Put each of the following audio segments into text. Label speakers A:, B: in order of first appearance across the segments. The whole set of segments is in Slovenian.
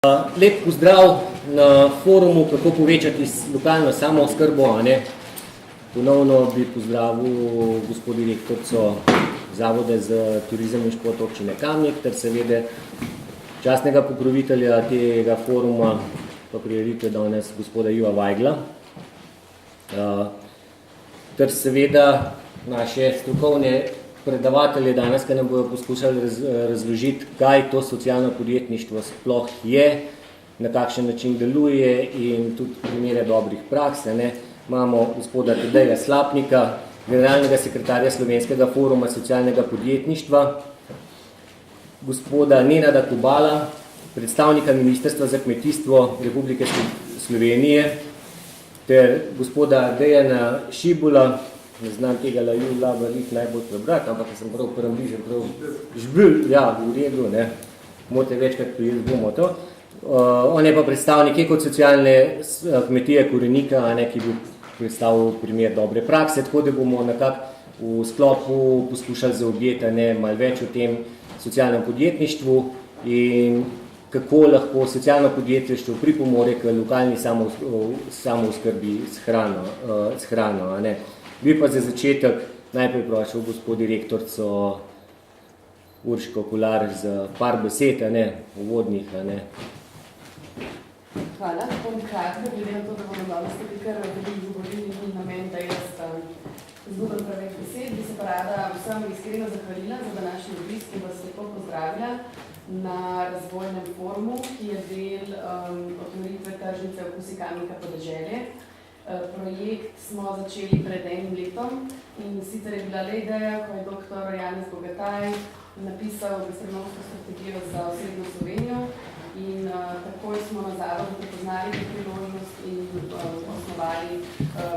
A: Lep pozdrav na forumu, kako povečati lokalno samooskrbo. Ponovno bi pozdravil gospod direktorico Zavoda za turizem in šport občine Kamnik, ter seveda častnega pokrovitelja tega foruma, pa prireditve danes gospoda Iva Vajgla. Ter seveda naše strokovne predavatelje danes, ki nam bodo poskušali razložiti, kaj to socialno podjetništvo sploh je, na kakšen način deluje in tudi primere dobrih praks. Imamo gospoda Tadeja Slapnika, generalnega sekretarja Slovenskega foruma socialnega podjetništva, gospoda Nenada Kobala, predstavnika Ministrstva za kmetijstvo Republike Slovenije, ter gospoda Dejana Šibula, ne znam tega lajula najbolj prebrati, ampak sem prav prvem bližen, prav žbl, ja, v redu, ne, morate večkrat prijeti, bomo to. On je pa predstavnik ekosocialne kmetije Korenika, ki bi predstavil primer dobre prakse, tako da bomo nekako v sklopu poskušali zaobjeti malo več o tem socialnem podjetništvu in kako lahko socialno podjetništvo pripomore k lokalni samooskrbi s hrano. Bi pa za začetek najprej prosil gospod direktorico Urško Kolar z par besed, uvodnih.
B: Hvala, bom kratko, glede na to, da bomo danes tudi kar veliko govorili in namen, da jaz zgubam pravih besed, bi se pa rada vsem iskreno zahvalila za današnji obisk in vas lepo pozdravila na razvojnem forumu, ki je del otvoritve tržnice Okusi Kamnika podeželje. Projekt smo začeli pred enim letom in sicer je bila le ideja, ko je dr. Janez Bogataj napisal gastronomsko strategijo za osrednjo Slovenijo in takoj smo na zavodu prepoznali to priložnost in osnovali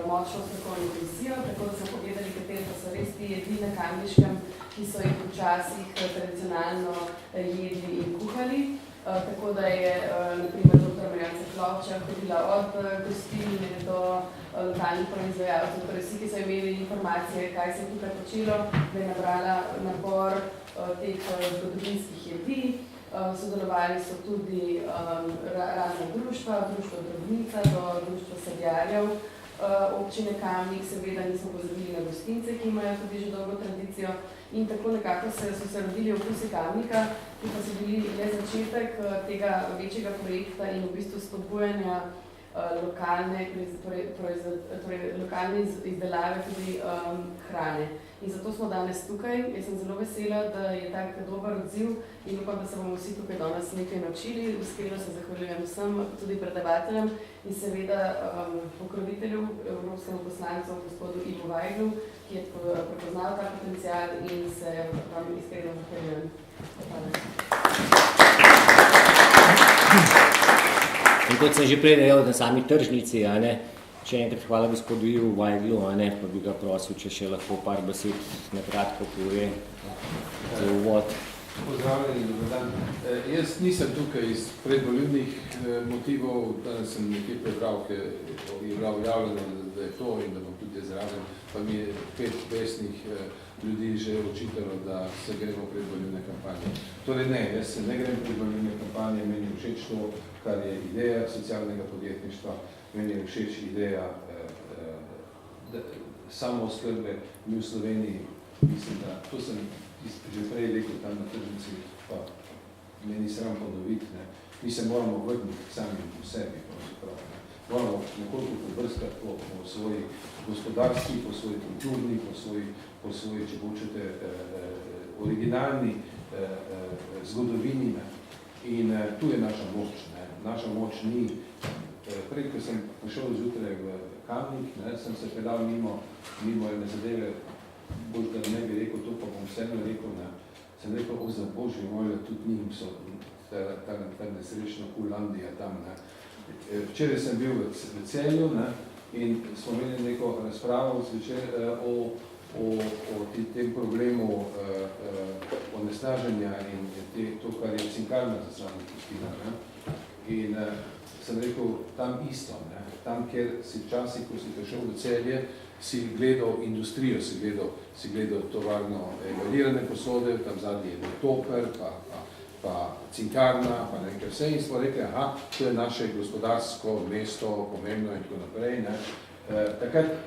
B: močno strokovno komisijo, tako da smo pogledali, katere pa so res ti jedi na Kamniškem, ki so jih včasih tradicionalno jedli in kuhali. Tako da je, naprimer, dr. Marjana Klovča hodila od gostilne do lokalnih proizvajalcev, torej vsi, ki so imeli informacije, kaj se je tukaj počelo, da je nabrala nabor teh zgodovinskih jedi. Sodelovali so tudi razne društva, društvo Drobnica do društva sadjarjev občine Kamnik, seveda nismo pozabili na gostince, ki imajo tudi že dolgo tradicijo. In tako nekako so se rodili Okusi Kamnika, ki pa so bili le začetek tega večjega projekta in v bistvu spodbujanja lokalne izdelave tudi hrane. In zato smo danes tukaj. Jaz sem zelo vesela, da je tak dober odziv in upam, da se bomo vsi tukaj danes nekaj naučili. Iskreno se zahvaljujem vsem, tudi predavateljem in seveda pokrovitelju, evropskemu poslancu, gospodu Ivu Vajglu, ki je prepoznal ta potencial in se vam iskreno zahvaljujem. Hvala.
A: In kot sem že prej dejal na sami tržnici, še enkrat hvala gospodu Ivu Vajglu, pa bi ga prosil, če še lahko par besed na kratko pove za uvod.
C: Pozdravljeni, dober dan. Jaz nisem tukaj iz predvoljivnih motivov, danes sem nekaj prebral, ki je bilo objavljeno, da je to in da bom tudi zraven, pa mi je 5 besnih ljudi že očitalo, da se gremo predvoljivne kampanje. Torej ne, jaz se ne grem predvoljivne kampanje, meni je všeč to, kar je ideja socialnega podjetništva, meni je všeč ideja samooskrbe. Mi v Sloveniji, mislim, da to sem že prej rekel tam na tržnici, pa meni sram ponoviti, mi se moramo vrniti sami v sebi, moramo nekoliko pobrskati po svoji gospodarski, po svoji kulturni, po svoji, če hočete, originalni zgodovini. In tu je naša moč. Naša moč ni, prej, ko sem prišel zjutraj v Kamnik, sem se pedal mimo ene zadeve, bolj da ne bi rekel to, pa bom vseeno rekel, sem rekel, za Božji moj, tudi njim so ta nesrečna Kulandija tam. Včeraj sem bil v Celju in smo imeli neko razpravo o tem problemu onesnaženja in to, kar je cinkarna za samo pustila. In sem rekel, tam isto, tam, kjer si včasih, ko si prišel v Celje, si gledal industrijo, si gledal tovarno evalirane posode, tam zadnji je bil toper, pa pa cinkarna, pa nekaj vse in smo rekli, aha, to je naše gospodarsko mesto, pomembno in tako naprej. Ne.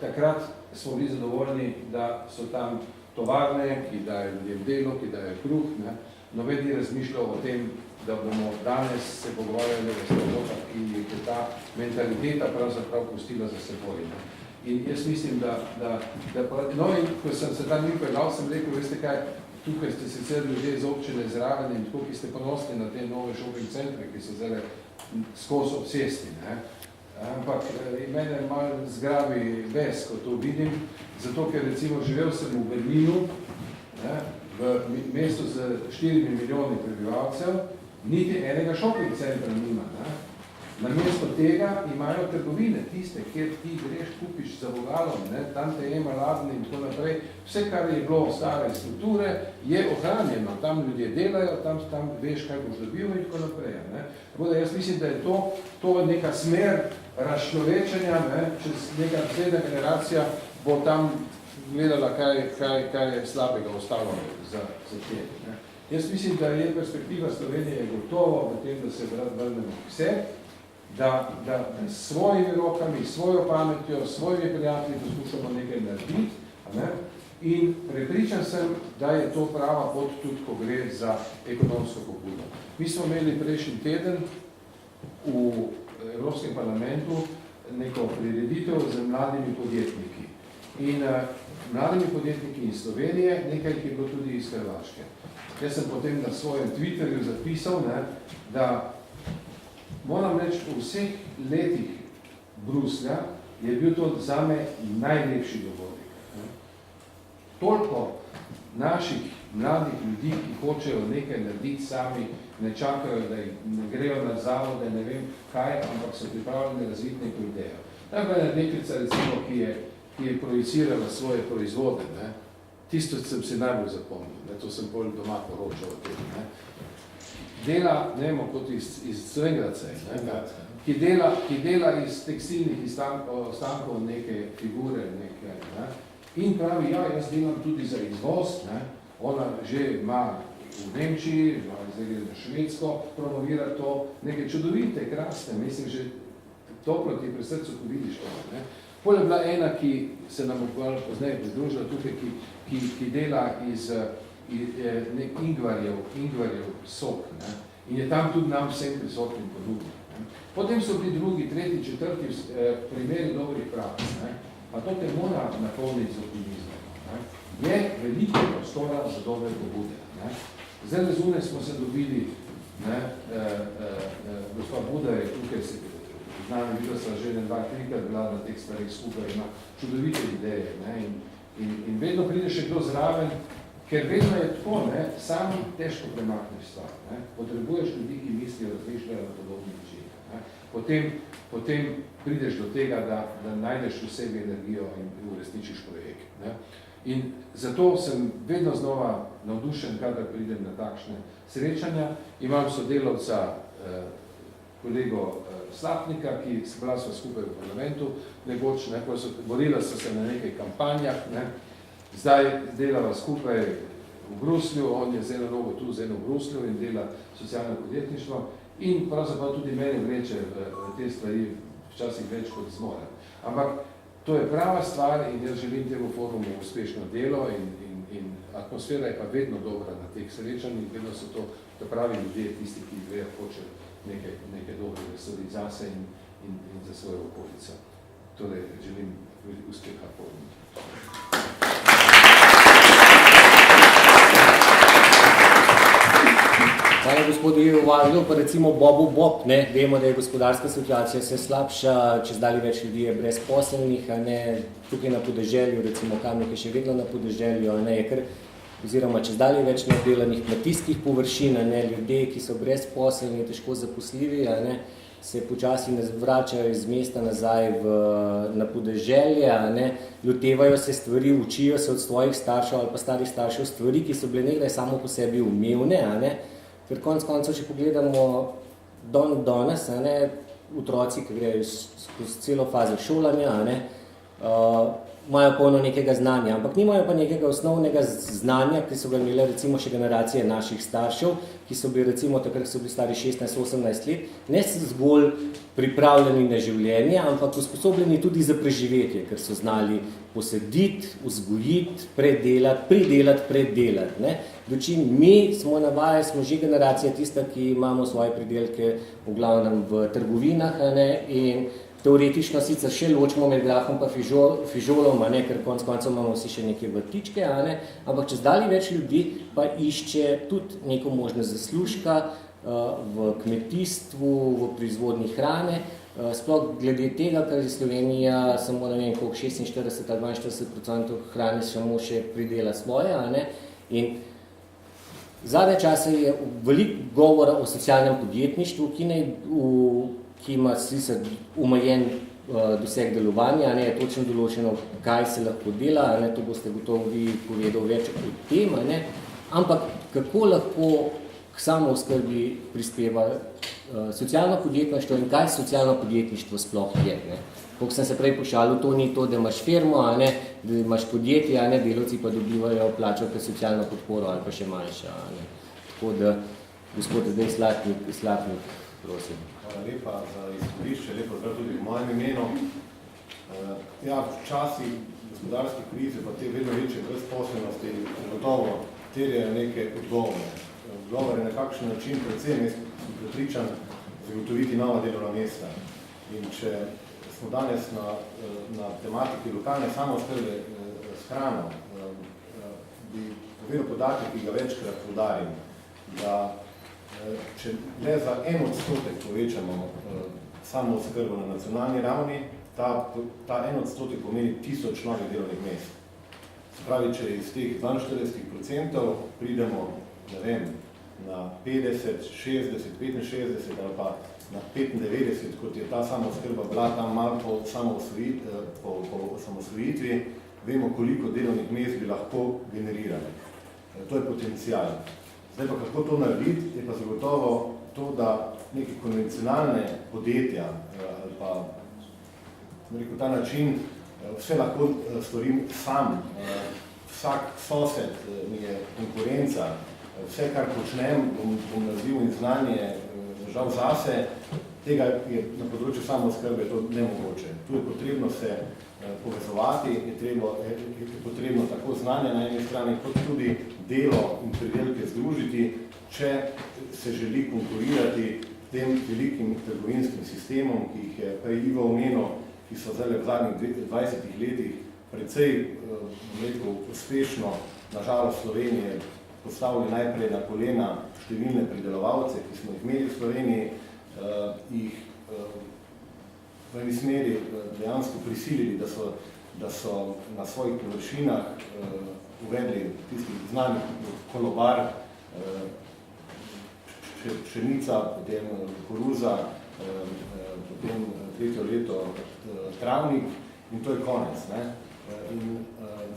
C: Takrat smo bili zadovoljni, da so tam tovarne, ki dajo ljudem delo, ki dajo kruh. Ne. Noben ni razmišljal o tem, da bomo danes se pogovarjali o stvarotah, ki je ta mentaliteta pravzaprav pustila za seboj. Ne. In jaz mislim, no in ko sem se tam pripeljal, sem rekel, veste kaj, tukaj ste sicer ljudje iz občine zraven in tako, ki ste ponosni na te nove shopping centre, ki so zdaj skozi obsesti. Ne. Ampak mene malo zgrabi ves, ko to vidim, zato ker recimo živel sem v Berlinu, ne, v mestu z 4 milijoni prebivalcev, niti enega shopping centra nima. Ne. Namesto tega imajo trgovine, tiste, kjer ti greš, kupiš za vogalom, ne, tam te jema ladni in tako naprej. Vse, kar je bilo stare strukture, je ohranjeno. Tam ljudje delajo, tam veš, kaj boš dobil in tako naprej. Ne. Tako da jaz mislim, da je to neka smer razčlovečenja, ne, čez neka naslednja generacija bo tam gledala, kaj je slabega ostalo za te. Ne. Jaz mislim, da je perspektiva Slovenije gotovo v tem, da se vrnemo vse, da s svojimi rokami, svojo pametjo, s svojimi prijatelji poskušamo nekaj narediti. Ne? In prepričan sem, da je to prava pot tudi, ko gre za ekonomsko pobudo. Mi smo imeli prejšnji teden v Evropskem parlamentu neko prireditev z mladimi podjetniki. In mladimi podjetniki iz Slovenije, nekaj jih je bilo tudi iz Hrvaške. Jaz sem potem na svojem Twitterju zapisal, ne, da moram reči, v vseh letih Bruslja je bil to zame najlepši dogodek. Toliko naših mladih ljudi, ki hočejo nekaj narediti sami, ne čakajo, da ne grejo na zavode, ne vem kaj, ampak so pripravljeni razviti neko idejo. Tako je nekrica, recimo, ki je projicirala svoje proizvode. Ne. Tisto sem si najbolj zapomnil, ne. To sem bolj doma poročal o tem. Ne. Dela, ne vemo, kot iz Svengrace, ki dela iz tekstilnih ostankov neke figure, neke, ne. In pravi, ja, jaz delam tudi za izvoz, ne. Ona že ima v Nemčiji, zdaj gre na Švedsko, promovira to, nekaj čudovite, krasne, mislim, že toplo ti pri srcu, ko vidiš to. Ne. Pol je bila ena, ki se nam pozneje pridružila tukaj, ki dela iz ingvarjev sok, ne. In je tam tudi nam vsem prisotnim ponudil. Potem so bili drugi, tretji, četrti primeri dobrih praks. Pa to te mora napolniti z optimizmom. Je veliko prostora za dobre pobude. Zdaj zunaj smo se dobili, gospa Buda je tukaj, z nami videla sva že 2-3 bila na teh stvarih skupaj, ima čudovite ideje. In vedno pride še kdo zraven, ker vedno je tako, sam težko premakneš stvar. Potrebuješ ljudi, ki mislijo, razmišljajo na podobni način. Potem prideš do tega, da najdeš v sebi energijo in uresničiš projekt. In zato sem vedno znova navdušen, kadar pridem na takšne srečanja. Imam sodelavca, kolego Slapnika, ki sva skupaj v parlamentu, nekoč, borila so se na nekaj kampanjah, zdaj delava skupaj v Bruslju, on je z eno nogo tu, z eno v Bruslju in dela socialno podjetništvo in pravzaprav tudi mene vleče v te stvari včasih več kot zmore. Ampak to je prava stvar in jaz želim temu forumu uspešno delo in atmosfera je pa vedno dobra na teh srečanjih, vedno so to pravi ljudje, tisti, ki grejo, hočejo nekaj dobrega stvari zase in za svojo okolico. Torej, želim uspeha forumu.
A: Hvala gospodu Ivo Vaglu, pa recimo Bobu Bob, vemo, da je gospodarska situacija vse slabša, čez dalje več ljudi je brezposelnih, tukaj na podeželju, recimo Kamnik je še vedno na podeželju, je kar, oziroma čez dalje več nedelanih kmetijskih površin, ljudje, ki so brezposelni, težko zaposljivi, se počasi vračajo iz mesta nazaj na podeželje, lotevajo se stvari, učijo se od svojih staršev ali pa starih staršev stvari, ki so bile nekdaj samo po sebi umevne, ker konec koncev, če pogledamo danes, otroci, ki grejo skozi celo fazo šolanja, imajo polno nekega znanja, ampak nimajo pa nekega osnovnega znanja, ki so ga imeli recimo še generacije naših staršev, ki so bili recimo takrat, so bili stari 16-18 let, ne zgolj pripravljeni na življenje, ampak usposobljeni tudi za preživetje, ker so znali posediti, vzgojiti, pridelati. Ne? Dočim mi smo navajali, smo že generacija tista, ki imamo svoje pridelke v glavnem v trgovinah, ne? In teoretično sicer še ločimo med grahom pa fižolom, ne, ker konec koncev imamo vsi še neke vrtičke, ne, ampak čez dalje več ljudi pa išče tudi neko možnost zaslužka v kmetijstvu, v proizvodnji hrane, sploh glede tega, kar je Slovenija samo ne vem koliko 46 ali 42% hrane samo še pridela svoje, ne, in zadnje čase je veliko govora o socialnem podjetništvu, ki ima sicer omejen doseg delovanja, ne, je točno določeno, kaj se lahko dela, ne, to boste gotovo vi povedal več o tem, ne, ampak kako lahko k samooskrbi prispeva socialno podjetništvo in kaj socialno podjetništvo sploh je. Ne. Koliko sem se prej pošalil, to ni to, da imaš firmo, ne, da imaš podjetje, ne, delavci pa dobivajo plačo kot socialno podporo ali pa še manjša. Ne. Tako da, gospod, zdaj Slapnik, prosim.
D: Hvala lepa za izhodišče, lepo zdrav tudi v mojem imenu. Ja, v časih gospodarske krize pa te vedno večje brezposelnosti gotovo terjajo neke odgovore. Odgovore na kakšen način, predvsem jaz sem prepričan, zagotoviti nova delovna mesta. In če smo danes na tematiki lokalne samooskrbe s hrano, bi povedal podatek, ki ga večkrat poudarim, da če le za 1% povečamo samooskrbo na nacionalni ravni, ta 1% pomeni 1000 novih delovnih mest. Se pravi, če iz teh 42% pridemo, ne vem, na 50, 60, 65 ali pa na 95, kot je ta samooskrba bila tam malo po osamosvojitvi, vemo, koliko delovnih mest bi lahko generirali. To je potencial. Zdaj pa kako to narediti, je pa zagotovo to, da neke konvencionalne podjetja ali pa rekel, ta način vse lahko storim sam, vsak sosed mi je konkurenca, vse, kar počnem, bom naredil in znanje žal zase, tega je na področju samooskrbe to nemogoče. Tu je potrebno se povezovati, je potrebno tako znanje na eni strani, kot tudi delo in pridelke združiti, če se želi konkurirati tem velikim trgovinskim sistemom, ki jih je prej Ivo omenil, ki so zdaj v zadnjih 20 letih precej uspešno, na žalost Slovenije, postavili najprej na kolena številne pridelovalce, ki smo jih imeli v Sloveniji, jih v eni smeri dejansko prisilili, da so na svojih površinah uvedli tisti znani kolobar, pšenica, potem koruza, potem tretje leto travnik in to je konec. Ne? In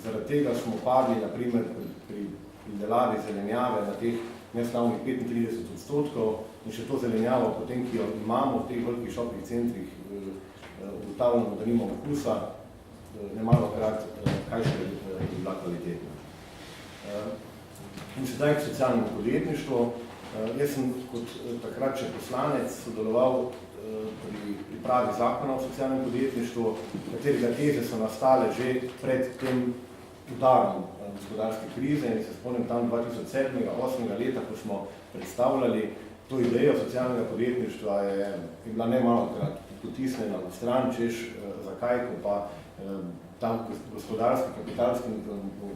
D: zaradi tega smo padli, naprimer, pri pridelavi zelenjave na teh neslavnih 35% in še to zelenjavo, potem, ki jo imamo v teh velikih šopih centrih, ugotavljamo, da nima okusa, nemalokrat, kaj še je bila kvalitetna. In sedaj k socialnemu podjetništvu. Jaz sem kot takrat še poslanec sodeloval pri pripravi zakona o socialnem podjetništvu, katerega teze so nastale že pred tem udarom gospodarske krize in se spomnim tam 2007-2008 leta, ko smo predstavljali to idejo socialnega podjetništva, je bila nemalokrat potisnjena v stran, češ zakaj, ko pa tam gospodarski, kapitalski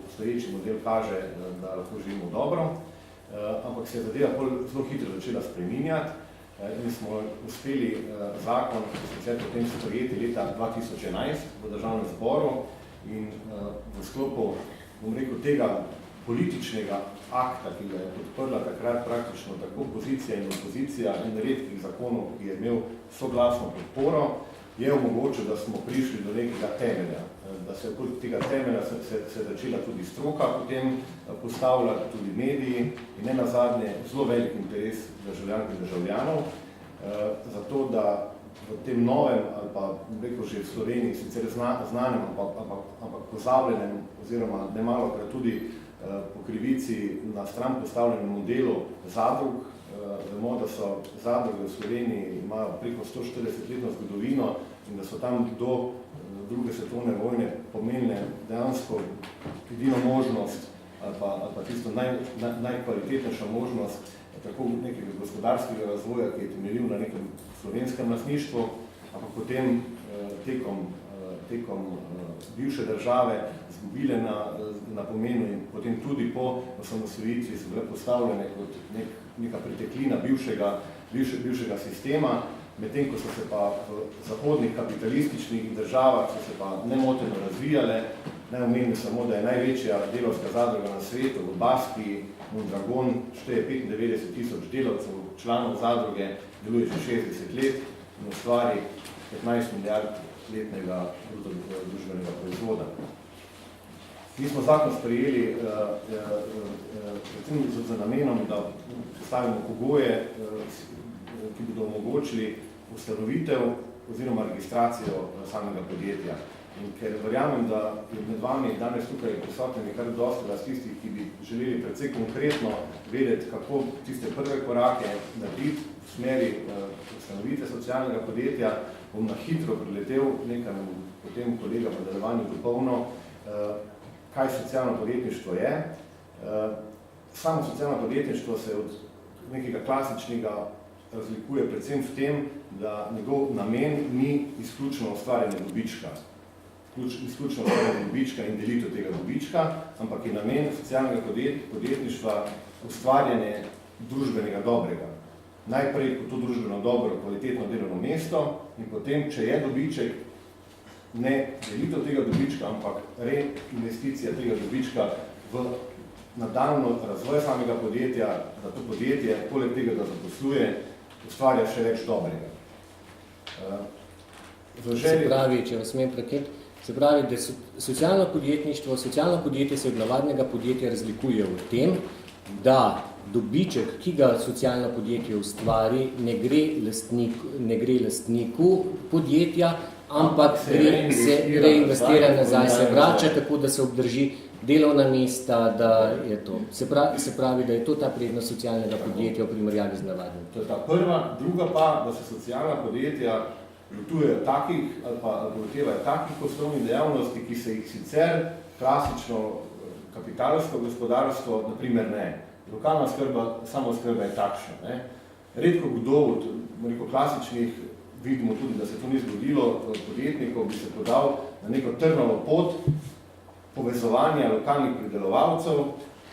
D: obstoječi model kaže, da lahko živimo dobro, ampak se je zadeva zelo hitro začela spreminjati in smo uspeli zakon, ki smo potem sprejeti leta 2011 v Državnem zboru in v sklopu, bom rekel, tega političnega akta, ki ga je podprla takrat praktično tako pozicija in opozicija in redkih zakonov, ki je imel soglasno podporo, je omogočil, da smo prišli do nekega temelja, da se okoli tega temelja se začela tudi stroka potem postavljati, tudi mediji in ne nazadnje zelo velik interes državljank in državljanov, zato da v tem novem, ali pa rekel že v Sloveniji, sicer znanem, ampak pozabljenem, oziroma nemalokrat tudi po krivici na stran postavljenem modelu zadrug. Vemo, da so zadruge v Sloveniji imajo preko 140-letno zgodovino in da so tam do druge svetovne vojne pomenile dejansko edino možnost ali pa tisto najkvalitetnejša možnost tako nekega gospodarskega razvoja, ki je temeljil na nekem slovenskem lastništvu, ampak potem tekom bivše države zgubile na pomenu in potem tudi po osamosvojitvi so bile postavljene kot neka preteklina bivšega sistema, medtem ko so se pa v zahodnih kapitalističnih državah so se pa nemoteno razvijale. Naj omenim samo, da je največja delavska zadruga na svetu v Baskiji, Mondragon, šteje 95.000 delavcev, članov zadruge, deluje že 60 let in ustvari 15 milijard letnega družbenega proizvoda. Mi smo zakon sprejeli z namenom, da postavimo pogoje, ki bodo omogočili ustanovitev oziroma registracijo samega podjetja. In ker verjamem, da je med vami danes tukaj prisotni kar dosti tistih, ki bi želeli precej konkretno vedeti, kako tiste prve korake narediti v smeri ustanovitve socialnega podjetja, bom na hitro preletel, nekaj potem kolega v nadaljevanju dopolnil, kaj socialno podjetništvo je. Samo socialno podjetništvo se od nekega klasičnega razlikuje predvsem v tem, da njegov namen ni izključno ustvarjanje dobička. Izključno ustvarjanje dobička in delitev tega dobička, ampak je namen socialnega podjetništva ustvarjanje družbenega dobrega. Najprej kot to družbeno dobro, kvalitetno delovno mesto in potem, če je dobiček, ne delitev tega dobička, ampak reinvesticija tega dobička v nadaljnjo razvoj samega podjetja, da to podjetje, poleg tega, da zaposluje, ustvarja še več dobrega.
A: Se pravi, če vas smem preketi, se pravi, da socialno podjetje se od navadnega podjetja razlikuje v tem, da dobiček, ki ga socialno podjetje ustvari, ne gre lastniku podjetja, ampak se reinvestira nazaj, se vrača, tako da se obdrži delovna mesta, da je to. Se pravi, da je to ta prednost socialnega podjetja v primerjavi z navadnim.
D: To je ta prva, druga pa, da se socialna podjetja lotujejo takih ali pa lotevajo takih poslovnih dejavnosti, ki se jih sicer klasično kapitalsko gospodarstvo, na primer, ne. Lokalna samooskrba je takšna. Ne. Redko kdo od klasičnih, vidimo tudi, da se to ni zgodilo, podjetnikov bi se podal na neko trnovo pot povezovanja lokalnih pridelovalcev,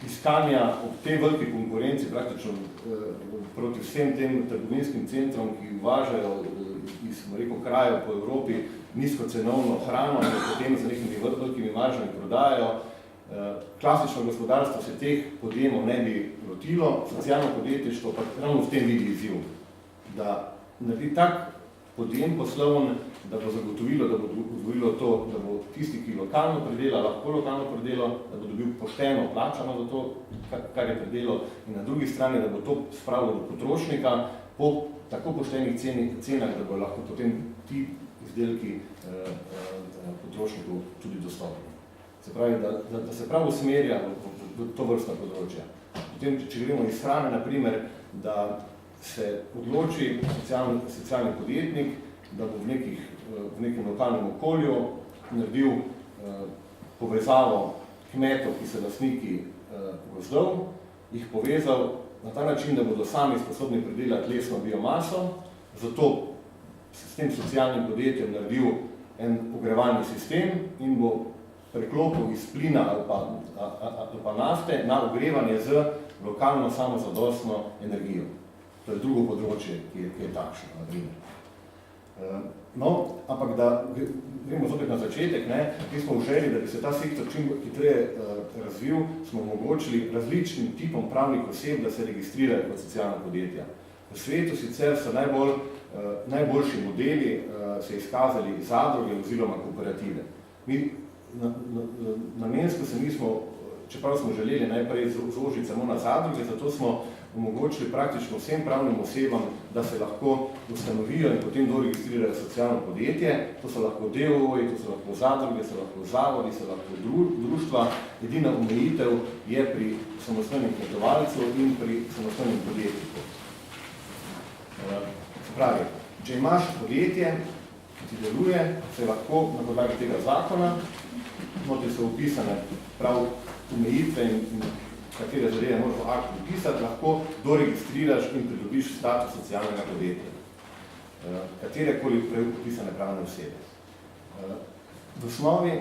D: iskanja ob tej veliki konkurenci praktično proti vsem tem trgovinskim centrom, ki uvažajo iz krajev po Evropi nizkocenovno hrano in potem z nekimi velikimi maržami prodajajo. Klasično gospodarstvo se teh podjemov ne bi lotilo, socialno podjetništvo pa ravno v tem vidi izziv, da naredi tak podjem poslovn, da bo zagotovilo, to, da bo tisti, ki lokalno predela, lahko lokalno predelo, da bo dobil pošteno plačano za to, kar je predelo, in na drugi strani, da bo to spravilo do potrošnika po tako poštenih cenah, da bo lahko potem ti izdelki potrošniku tudi dostopni. Se pravi, da se prav usmerja v to vrstno področje. Potem, če gremo iz hrane, naprimer, da se odloči socialni podjetnik, da bo v nekem lokalnem okolju naredil povezavo kmetov, ki so lastniki gozdov, jih povezal na ta način, da bodo sami sposobni pridelati lesno biomaso, zato s tem socialnim podjetjem naredil en ogrevalni sistem in bo preklopil iz plina ali pa nafte na ogrevanje z lokalno samozadostno energijo. To je drugo področje, ki je takšno, na primer. No, ampak da gremo zopet na začetek, ki smo v želji, da bi se ta sektor čim hitreje razvil, smo omogočili različnim tipom pravnih oseb, da se registrirajo kot socialna podjetja. V svetu sicer so najboljši modeli se izkazali zadruge oziroma kooperative. Mi namensko se nismo, čeprav smo želeli najprej zožiti samo na zadruge, zato smo omogočili praktično vsem pravnim osebam, da se lahko ustanovijo in potem doregistrirajo socialno podjetje. To so lahko DOO-ji, to so lahko zadruge, so lahko zavodi, so lahko društva. Edina omejitev je pri samostojnem kmetovalcu in pri samostojnem podjetniku. Pravi, če imaš podjetje, ki ti deluje, se lahko na podlagi tega zakona, noti so opisane prav omejitve in katere zadeve moraš v aktu upisati, lahko doregistriraš in pridobiš status socialnega podjetja. Katerekoli prej upisane pravne osebe. V osnovi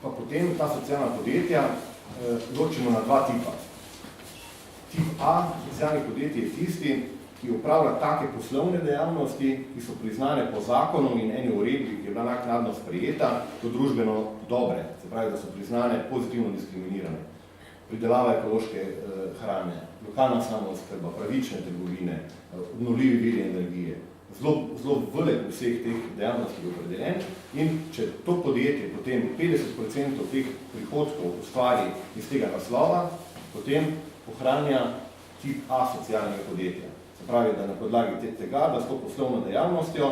D: pa potem ta socialna podjetja ločimo na dva tipa. Tip A socialnih podjetij je tisti, ki upravlja take poslovne dejavnosti, ki so priznane po zakonu in eni uredbi, ki je bila naknadno sprejeta, kot družbeno dobre, se pravi, da so priznane pozitivno diskriminirane. Pridelava ekološke hrane, lokalna samooskrba, pravične trgovine, obnovljivi viri energije. Zelo velik vseh teh dejavnosti je opredeljen in če to podjetje potem 50% teh prihodkov ustvari iz tega naslova, potem ohranja tip A socialnega podjetja. Se pravi, da na podlagi tega, da s to poslovno dejavnostjo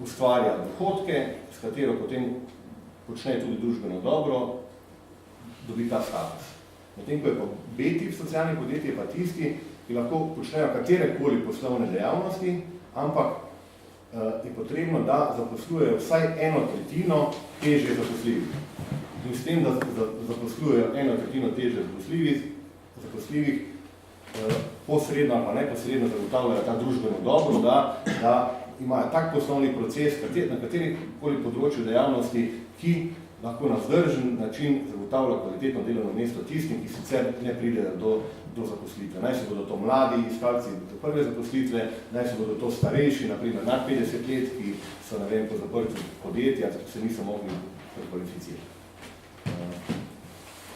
D: ustvarja dohodke, s katero potem počne tudi družbeno dobro, dobi ta status. Medtem ko je pa B-tip socialnih podjetij pa tisti, ki lahko počnejo katerekoli poslovne dejavnosti, ampak je potrebno, da zaposlujejo vsaj 1/3 težje zaposljivih. In s tem, da zaposlujejo 1/3 težje zaposljivih, posredno ali pa neposredno zagotavljajo ta družbeno dobro, da imajo tak poslovni proces na katerikoli področju dejavnosti, ki lahko na vzdržen način zagotavlja kvalitetno delovno mesto tistim, ki sicer ne pridejo do zaposlitve. Naj se bodo to mladi iskalci do prve zaposlitve, naj se bodo to starejši, naprimer nad 50 let, ki so, ne vem, po zaprtju podjetja, se niso mogli prekvalificirati.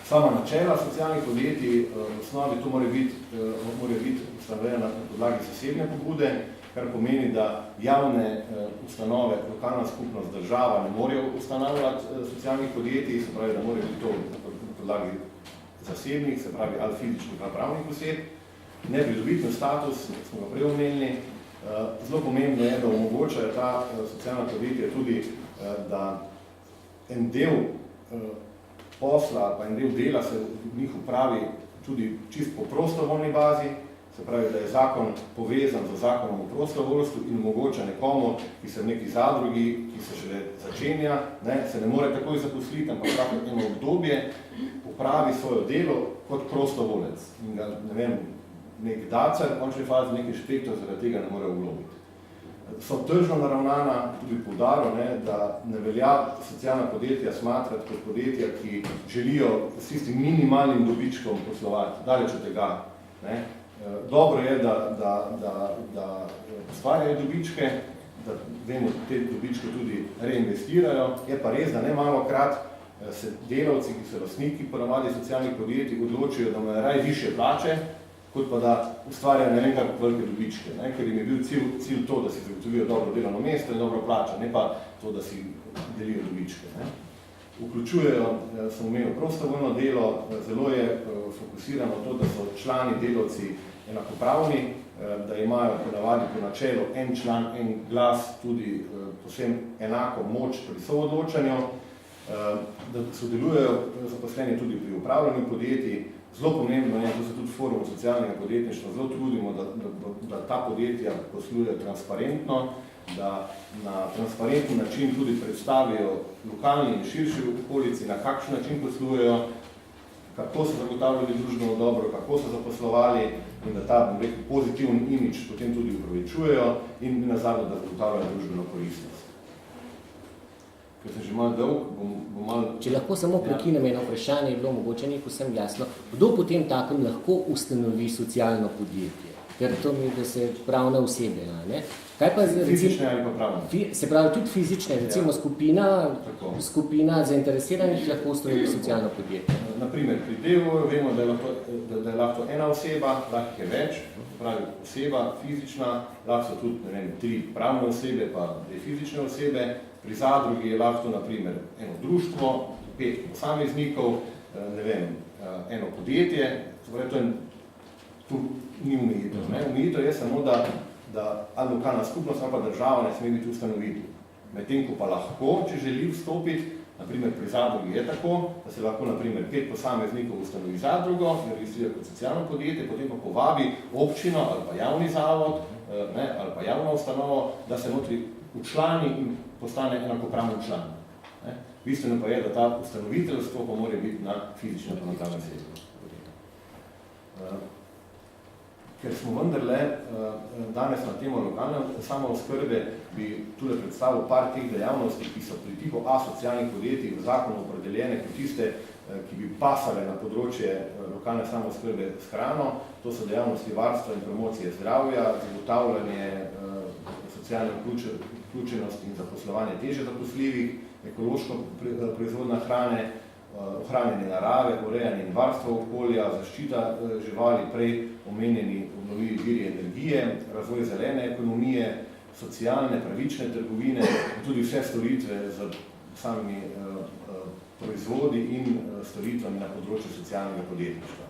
D: Sama načela socialnih podjetij, v osnovi to mora biti ustanovljena na podlagi zasebne pobude, kar pomeni, da javne ustanove, lokalna skupnost, država ne morejo ustanavljati socialnih podjetij, se pravi, da mora biti to na podlagi zasebnih, se pravi, ali fizičnih ali pravnih oseb. Nepridobitni status, smo ga prej omenili, zelo pomembno je, da omogočajo ta socialna podjetja tudi, da en del posla, pa en del dela se v njih upravi tudi čisto po prostovoljni bazi, se pravi, da je zakon povezan z zakonom o prostovoljstvu in omogoča nekomu, ki se v neki zadrugi, ki se šele začenja, se ne more takoj zaposliti, ampak tako eno obdobje upravi svoje delo kot prostovoljec. In ga, ne vem, nek dacer, v končni fazi nek inšpektor zaradi tega ne more vlomiti. So tržno naravnana, tudi poudaril, da ne velja socialna podjetja smatrati kot podjetja, ki želijo s tistim minimalnim dobičkom poslovati, daleč od tega. Dobro je, da ustvarjajo dobičke, da vemo, te dobičke tudi reinvestirajo. Je pa res, da ne malokrat se delavci, ki so lastniki ponavadi socialnih podjetij, odločijo, da imajo raje višje plače, kot pa da ustvarjajo ne vem kako velike dobičke, ker jim je bil cilj to, da si zagotovijo dobro delovno mesto in dobro plačo, ne pa to, da si delijo dobičke. Vključujejo, sem omenil, prostovoljno delo, zelo je fokusirano to, da so člani delavci enakopravni, da imajo ponavadi po načelu en član, en glas, tudi povsem enako moč pri soodločanju, da sodelujejo zaposleni tudi pri upravljanju podjetij. Zelo pomembno je, to se tudi forum socialnega podjetništva, zelo trudimo, da ta podjetja poslujejo transparentno, da na transparentni način tudi predstavijo lokalni in širši okolici, na kakšen način poslujejo, kako so zagotavljali družbeno dobro, kako so zaposlovali in da ta pozitivni imidž potem tudi upravičujejo in nazadnje, da zagotavljajo družbeno koristnost. Ker sem že malo dolg, bom malo...
A: Če lahko samo prekinem eno vprašanje, je bilo mogoče ni povsem jasno, kdo potem takem lahko ustanovi socialno podjetje? Ker to mi, da se pravne osebe, ne? Kaj pa
D: fizične ali pa pravne?
A: Se pravi, tudi fizične, recimo skupina zainteresiranih lahko ustanovi socialno podjetje.
D: Naprimer, pri delu vemo, da je lahko ena oseba, lahko je več, pravi oseba fizična, lahko so tudi, ne vem, 3 pravne osebe, pa 2 fizične osebe. Pri zadrugi je lahko, naprimer, eno društvo, 5 posameznikov, ne vem, eno podjetje, to je tu ni omejitev. Omejitev je samo, da ali lokalna skupnost ali pa država ne sme biti ustanovitelj. Medtem ko pa lahko, če želi vstopiti, naprimer pri zadrugi je tako, da se lahko naprimer 5 posameznikov ustanovi zadrugo, registrira kot socialno podjetje, potem pa povabi občino ali pa javni zavod ali pa javno ustanovo, da se notri včlani in postane enakopravni član. Bistveno pa je, da ta ustanoviteljstvo pa mora biti na fizično polnopravnem sedežu. Ker smo vendarle danes na temo lokalne samooskrbe, bi tudi predstavil par teh dejavnosti, ki so pri tipu A socialnih podjetij v zakonu opredeljene kot tiste, ki bi pasale na področje lokalne samooskrbe s hrano. To so dejavnosti varstva in promocije zdravja, zagotavljanje socialne vključenosti in zaposlovanje teže zaposljivih, ekološko proizvodna hrane, ohranjanje narave, urejanje in varstvo okolja, zaščita živali, prej omenjeni obnovljivi viri energije, razvoj zelene ekonomije, socialne, pravične trgovine, tudi vse storitve z samimi proizvodi in storitvami na področju socialnega podjetništva.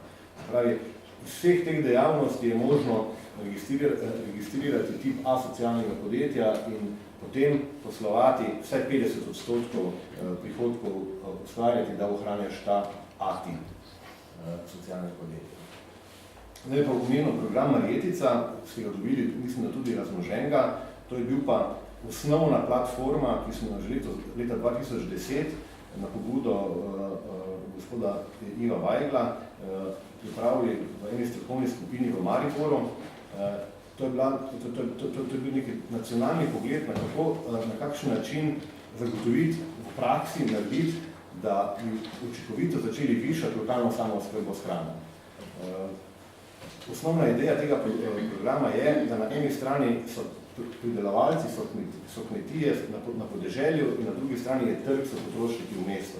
D: Pravi, vseh teh dejavnosti je možno registrirati tip A socialnega podjetja in potem poslovati vse 50% prihodkov ustvarjati, da ohranjaš ta A tip socialnega podjetja. Zdaj pa v imenu program Marjetica, ste ga dobili, mislim, da tudi razmoženega, to je bil pa osnovna platforma, ki smo že leta 2010 na pobudo gospoda Iva Vajgla pripravili v eni strokovni skupini v Mariboru. To je bil neki nacionalni pogled na kakšen način zagotoviti v praksi, narediti, da bi učinkovito začeli višati lokalno samooskrbo s hrano. Osnovna ideja tega programa je, da na eni strani so pridelovalci, so kmetije na podeželju in na drugi strani je trg, so potrošniki v mestu.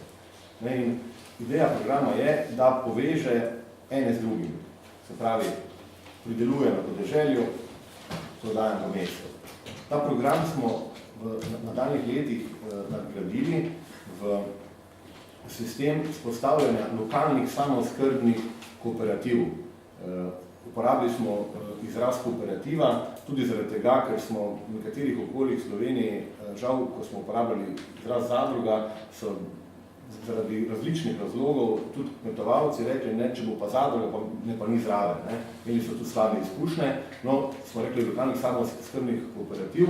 D: In ideja programa je, da poveže ene z drugim. Se pravi, prideluje na podeželju, prodajem v mestu. Ta program smo v nadaljnjih letih nadgradili v sistem vzpostavljanja lokalnih samooskrbnih kooperativ. Uporabili smo izraz kooperativa, tudi zaradi tega, ker smo v nekaterih okoljih Sloveniji, žal, ko smo uporabljali izraz zadruga, so zaradi različnih razlogov tudi kmetovalci rekli, ne, če bo pa zadruga, pa ni zraven. Imeli so tudi slabe izkušnje, no, smo rekli lokalnih samooskrbnih kooperativ,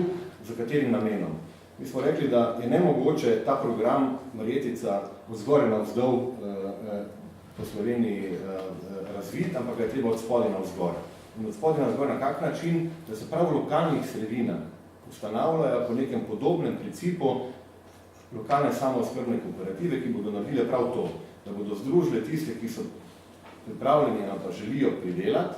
D: za katerim namenom. Mi smo rekli, da je nemogoče ta program Marjetica od zgoraj navzdol po Sloveniji razviti, ampak ga je treba od spodaj navzgor. In od spodaj navzgor na kak način, da se prav v lokalnih sredinah ustanavljajo po nekem podobnem principu lokalne samooskrbne kooperative, ki bodo naredile prav to, da bodo združile tiste, ki so pripravljeni ali pa želijo pridelati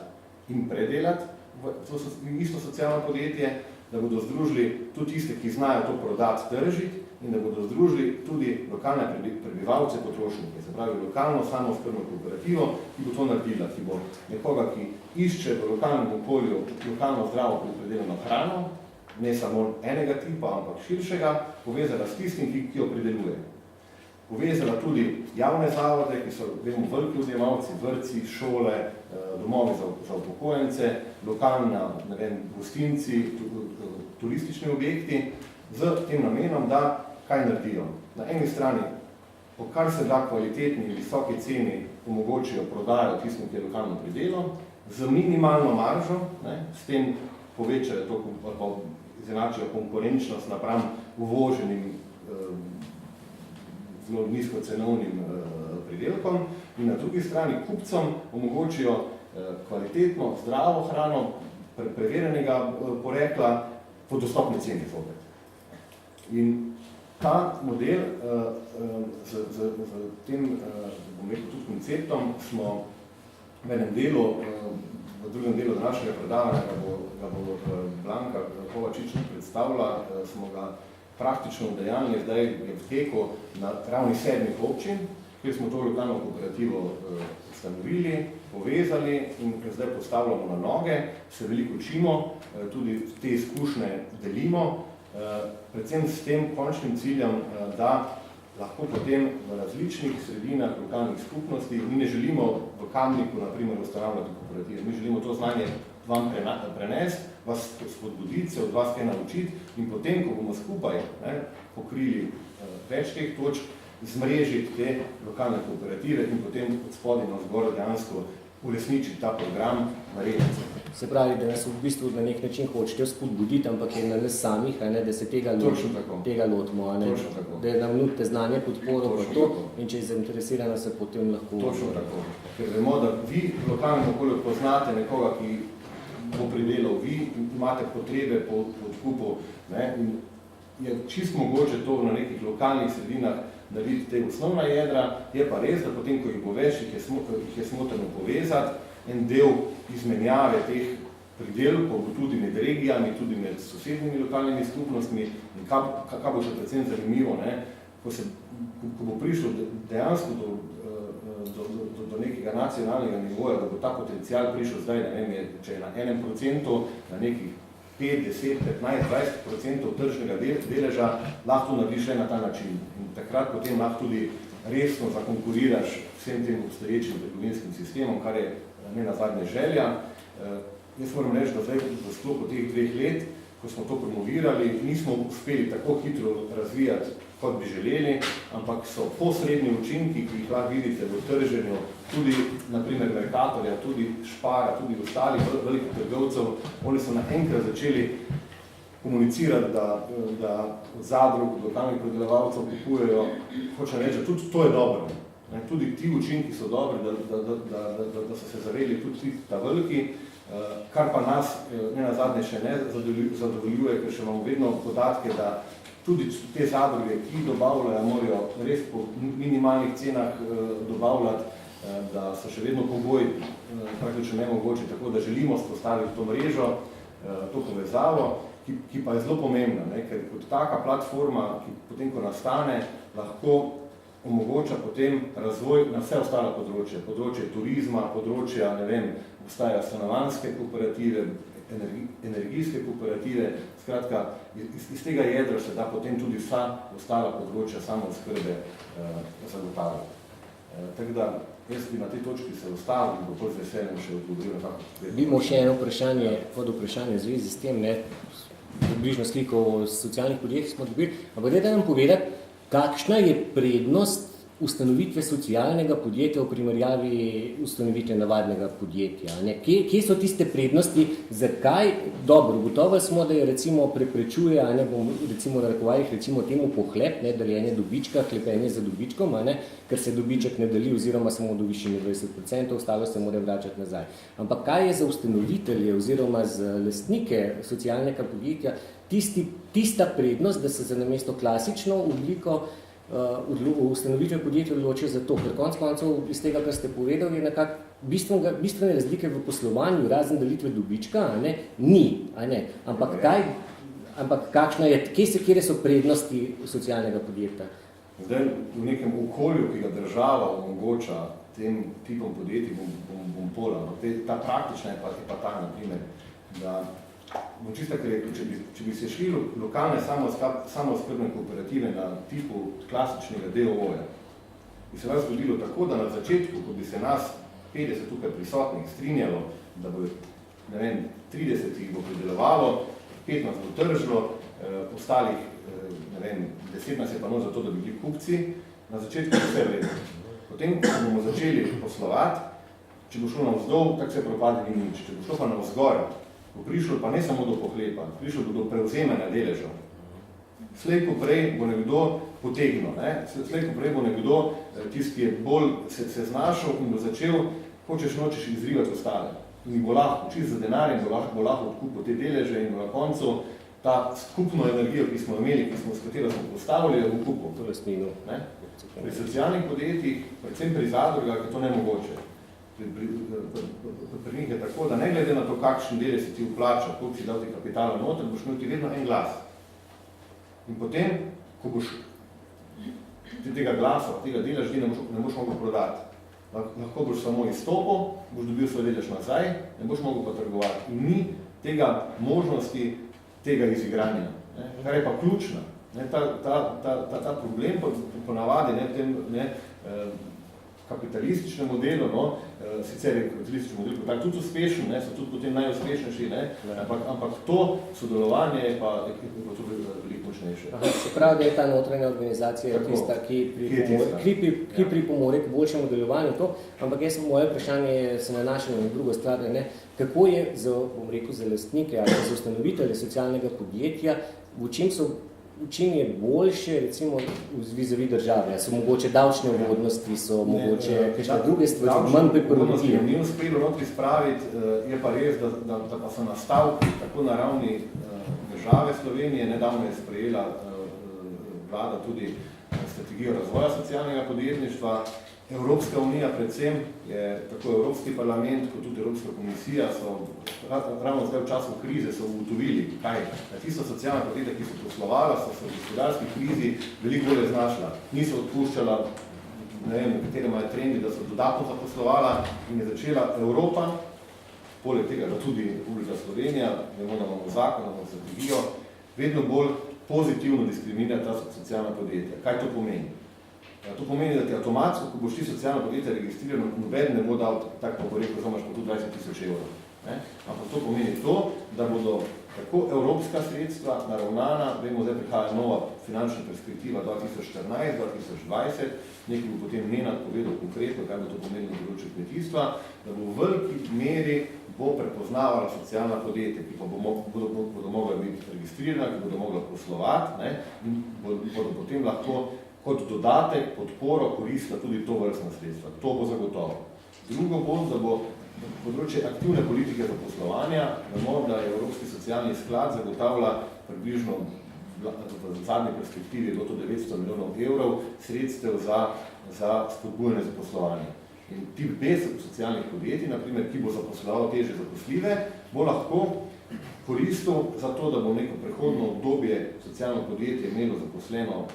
D: in predelati to isto socialno podjetje, da bodo združili tudi tiste, ki znajo to prodati, tržiti in da bodo združili tudi lokalne prebivalce, potrošnike, se pravi lokalno samooskrbno kooperativo, ki bo to naredila, ki bo nekoga, ki išče v lokalnem okolju lokalno zdravo pridelano hrano, ne samo enega tipa, ampak širšega, povezala s tistim, ki jo prideluje. Povezala tudi javne zavode, ki so, vemo, veliki odjemalci, vrtci, šole, domovi za upokojence, lokalna, ne vem, gostinci, turistični objekti, z tem namenom, da kaj naredijo. Na eni strani, po kar se da kvalitetni in visoki ceni omogočijo prodajo tistim, ki je lokalno pridelo, z minimalno maržo, s tem povečajo to, pa izenačijo konkurenčnost napram uvoženim zelo nizkocenovnim pridelkom in na drugi strani kupcem omogočijo kvalitetno, zdravo hrano, preverjenega porekla po dostopni ceni zopet. In ta model z tem, bom rekel, tudi konceptom smo v enem delu, v drugem delu današnjega predavanja, ga bo Blanka Kovačič predstavila, smo ga praktično udejanili, zdaj je v teku na ravni 7 občin, kjer smo to lokalno kooperativo ustanovili, povezali in zdaj postavljamo na noge, se veliko učimo, tudi te izkušnje delimo, predvsem s tem končnim ciljem, da lahko potem v različnih sredinah lokalnih skupnosti, mi ne želimo v Kamniku, na primer, ustanavljati kooperative, mi želimo to znanje vam prenesti, vas spodbuditi, se od vas kaj naučiti in potem, ko bomo skupaj pokrili več teh točk, zmrežiti te lokalne kooperative in potem od spodaj na vzgor dejansko uresničiti ta program narediti.
A: Se pravi, da nas v bistvu na nek način hočete spodbuditi, ampak je na nas samih, da se tega lotimo, da nam nudite znanje, podporo v to in če je zainteresirana, se potem lahko...
D: Točno tako. Ker vemo, da vi v lokalnem okolju poznate nekoga, ki bo pridelal, vi imate potrebe po odkupu, in je čisto mogoče to na nekih lokalnih sredinah narediti te osnovna jedra, je pa res, da potem, ko jih bo več, jih je smotrno povezati, en del izmenjave teh pridelkov bo tudi med regijami, tudi med sosednjimi lokalnimi skupnostmi in kaj bo še predvsem zanimivo, ko bo prišlo dejansko do nekega nacionalnega nivoja, da bo ta potencial prišel zdaj, če je na 1%, na nekih 5, 10, 15, 20% tržnega deleža, lahko narediš le na ta način. In takrat potem lahko tudi resno zakonkuriraš vsem tem obstoječim trgovinskim sistemom, kar je ne nazadnje želja. Jaz moram reči, da zdaj v sklopu teh 2 let, ko smo to promovirali, nismo uspeli tako hitro razvijati, kot bi želeli, ampak so posredni učinki, ki jih lahko vidite v trženju, tudi naprimer Mercatorja, tudi Špara, tudi ostalih velikih trgovcev, oni so naenkrat začeli komunicirati, da zadrug lokalnih predelovalcev kupujejo, hoče reči, da tudi to je dobro. Tudi ti učinki so dobri, da so se zavedli tudi ta veliki, kar pa nas ne nazadnje še ne zadovoljuje, ker še imamo vedno podatke, da tudi te zadruge, ki dobavljajo, morajo res po minimalnih cenah dobavljati, da so še vedno pogoji praktično nemogoči, tako da želimo spostaviti to mrežo, to povezavo, ki pa je zelo pomembna, ker kot taka platforma, ki potem, ko nastane, lahko omogoča potem razvoj na vse ostale področje turizma, področja, obstajajo stanovanjske kooperative, energijske kooperative, skratka, iz tega jedra se da potem tudi vsa ostala področja samooskrbe zagotavljati. Tako da, jaz bi na tej točki se ustavil in bo z veseljem še odgovoril na tako spet.
A: Bimo še eno vprašanje, v zvezi s tem, približno sliko o socialnih podjetjih smo dobili, ampak da nam povedati, kakšna je prednost ustanovitve socialnega podjetja v primerjavi ustanovitve navadnega podjetja? Kje so tiste prednosti, zakaj? Dobro, gotovo smo, da je recimo preprečuje, recimo na rekovajih, recimo temu pohlep, deljenje dobička, hlepenje za dobičkom, ker se dobiček ne deli oziroma samo do višine 20%, ostalo se mora vračati nazaj. Ampak kaj je za ustanovitelje oziroma za lastnike socialnega podjetja tista prednost, da se za namesto klasično obliko ustanovitve podjetja odločijo za to, ker konec koncev iz tega, kar ste povedali, je nekako bistvene razlike v poslovanju, razen delitve dobička, ni, ampak kakšna je, kje so prednosti socialnega podjetja?
D: Zdaj, v nekem okolju, ki ga država omogoča tem tipom podjetij, bom pola, ta praktična je pa ta, na primer, da bom čisto rekel, če bi se šli lokalne samooskrbne kooperative na tipu klasičnega DOO-ja, bi se vas zgodilo tako, da na začetku, ko bi se nas 50 tukaj prisotnih strinjalo, da bo 30 jih bo pridelovalo, 15 bo tržilo, ostalih 10 nas je pa za to, da bi bili kupci, na začetku vse vredno. Potem, ko bomo začeli poslovati, če bo šlo navzdol, tako se propade ni nič. Če bo šlo pa navzgor, bo prišlo pa ne samo do pohlepa, prišlo bo do prevzemanja deležev. Slej ko prej bo nekdo potegnil, slej ko prej bo nekdo, tisti, ki je bolj se znašel in bo začel, hočeš nočeš izrivati ostale. In bo lahko, čist za denarjem, bo lahko odkupil te deleže in na koncu ta skupno energijo, ki smo imeli, s katero smo postavili, je v kupu. Pri socialnih podjetjih, predvsem pri zadrugah, je to nemogoče. Pri njih je tako, da ne glede na to, kakšen del si ti vplačal, koliko si dal ti kapitala noter, boš imel ti vedno en glas. In potem, ko boš tega glasa, tega delež, ne boš mogel prodati. Lahko boš samo izstopil, boš dobil svoj delež nazaj, ne boš mogel pa trgovati. In ni tega možnosti tega izigranja, kar je pa ključna. Ne, ta problem ponavadi v tem kapitalističnem modelu, sicer je kapitalistični model tako tudi uspešen, so tudi potem najuspešnejši, ampak to sodelovanje je pa tudi veliko močnejše.
A: Se pravi, da je ta notranja organizacija tista, ki pripomore k boljšemu delovanju to, ampak moje vprašanje se nanaša na drugo stvar, kako je za lastnike ali za ustanovitelje socialnega podjetja, v čem je boljše, recimo, vizavi države? So mogoče davčne ugodnosti, so mogoče kakšne druge stvari, manj priporočljive?
D: Ni uspelo notri spraviti, je pa res, da pa so nastavki tako na ravni države Slovenije, nedavno je sprejela vlada tudi strategijo razvoja socialnega podjetništva. Evropska unija predvsem, je tako Evropski parlament kot tudi Evropska komisija so ravno zdaj v času krize so ugotovili, kaj tisto socialna podjetja, ki so poslovala, so se v gospodarski krizi veliko bolje znašla. Niso odpuščala, ne vem, nekatere imajo trendi, da so dodatno zaposlovala in je začela Evropa, poleg tega, da tudi Republika Slovenija, vemo, da imamo zakon, da imamo strategijo, vedno bolj pozitivno diskriminira ta socialna podjetja. Kaj to pomeni? To pomeni, da ti avtomatsko, ko boš ti socialno podjetje registrirano, noben ne bo dal, tako bo rekel, imaš pa tu 20.000 evrov. Ampak to pomeni to, da bodo tako evropska sredstva naravnana, vemo, zdaj prihaja nova finančna perspektiva 2014-2020, nekaj bo potem Nenad povedal konkretno, kaj bo to pomenilo na področju kmetijstva, da bo v veliki meri bo prepoznavala socialna podjetja, ki pa bodo mogla biti registrirana, ki bodo mogla poslovati in bodo potem lahko kot dodatek, podporo koristila tudi to vrstna sredstva. To bo zagotovo. Drugo bo, da bo področje aktivne politike zaposlovanja, vemo, da je Evropski socialni sklad zagotavlja približno v zadnji perspektivi do 900 milijonov evrov sredstev za spodbujanje zaposlovanja. In tip B socialnih podjetij, naprimer, ki bo zaposloval težje zaposljive, bo lahko koristil za to, da bo neko prehodno obdobje socialno podjetje imelo zaposleno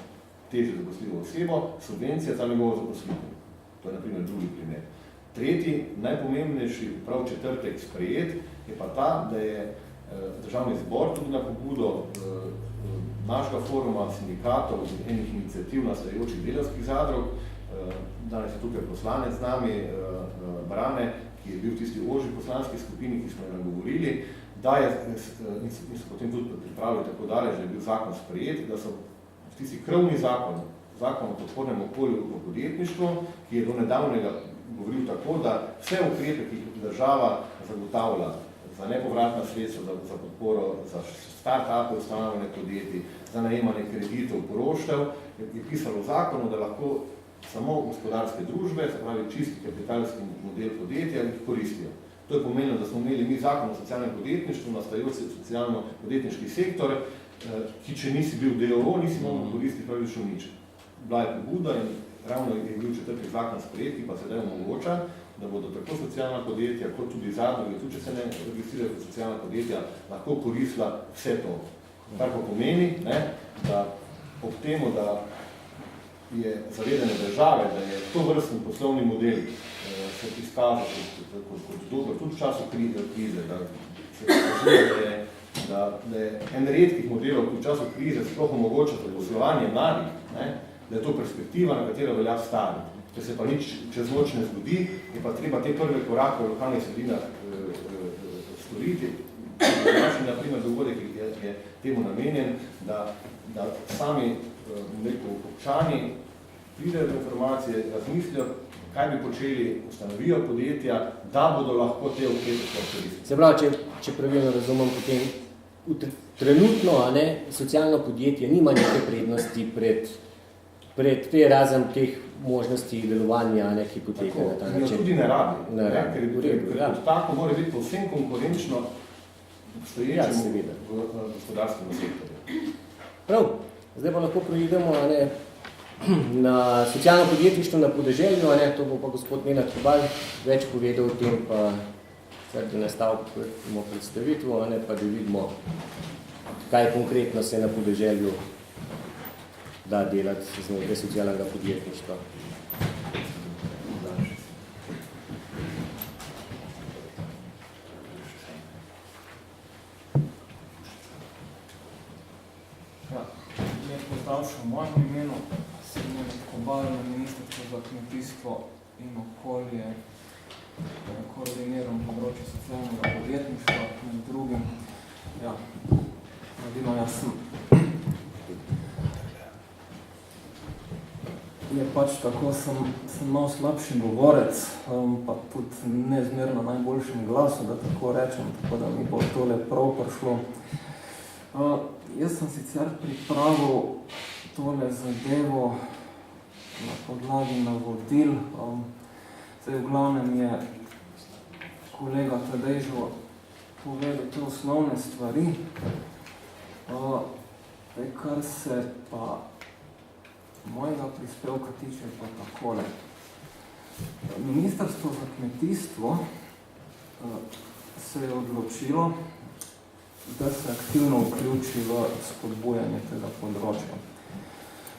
D: težje zaposljivo osebo, subvencija za njegovo zaposlitev. To je naprimer drugi primer. Tretji, najpomembnejši, prav četrtek sprejet, je pa ta, da je Državni zbor tudi na pobudo našega foruma sindikatov in enih iniciativ nastajajočih delavskih zadrug, danes je tukaj poslanec z nami, Brane, ki je bil v tisti ožji poslanski skupini, ki smo jo nagovorili, da je, in so potem tudi pripravili tako daleč, da je bil zakon sprejet, da so tisti krovni zakon, zakon o podpornem okolju v podjetništvu, ki je do nedavnega govoril tako, da vse ukrepe, ki jih država zagotavlja za nepovratna sredstva, za podporo, za start-upe, ustanovljene podjetij, za najemanje kreditov, poroštev, je pisalo v zakonu, da lahko samo gospodarske družbe, se pravi čisti kapitalski model podjetja, jih koristijo. To je pomenilo, da smo imeli mi zakon o socialnem podjetništvu, nastajajoč socialno-podjetniški sektor, ki če nisi bil DOO, nisi mogel koristiti pravično nič. Bila je pobuda in ravno je bil četrti zakon sprejet, ki pa sedaj omogoča, da bodo tako socialna podjetja, kot tudi zadruge, tudi če se ne registrirajo kot socialna podjetja, lahko koristila vse to. Kar pa pomeni, da ob temu, da je zavedanje države, da je to vrstni poslovni model se izkazal kot dober, tudi v času krize, da se pokazuje, da je en redkih modelov, ki v času krize sploh omogoča zaposlovanje mladih, da je to perspektiva, na katero velja staviti. Če se pa nič čez noč ne zgodi, je pa treba te prve korake v lokalnih sredinah storiti. Naši, naprimer, dogodek je temu namenjen, da sami občani pridejo do informacije, razmislijo, kaj bi počeli, ustanovijo podjetja, da bodo lahko te ukrepe koristili.
A: Se pravi, če pravilno razumem, potem trenutno socialno podjetje nima neke prednosti pred te razen teh možnosti delovanja, ki poteka na ta način.
D: Tako, tudi ne rabi. Ker tako mora biti povsem konkurenčno obstoječemu v gospodarskem sektorju.
A: Prav, zdaj pa lahko preidemo na socialno podjetništvo na podeželju, to bo pa gospod Nenad Kobal več povedal o tem, pa crte nastavk imamo predstavitvo, pa da vidimo, kaj konkretno se na podeželju da delati znotraj socialnega podjetništva.
E: Zdravša v mojem imenu, sem Kobal na Ministrstvu za kmetijstvo in okolje, koordiniram področje socialnega podjetništva, med drugim. Ja, Nadino, jaz sem. Je pač tako, sem malo slabši govorec, pa tudi neizmerno najboljšem glasu, da tako rečem, tako da mi bo tole prav prišlo. Jaz sem sicer pripravil tole zadevo na podlagi navodil. Zdaj, v glavnem je kolega Tadejžo povedal te osnovne stvari. Kar se pa mojega prispevka tiče pa takole. Ministrstvo za kmetijstvo se je odločilo, da se aktivno vključi v spodbujanje tega področja.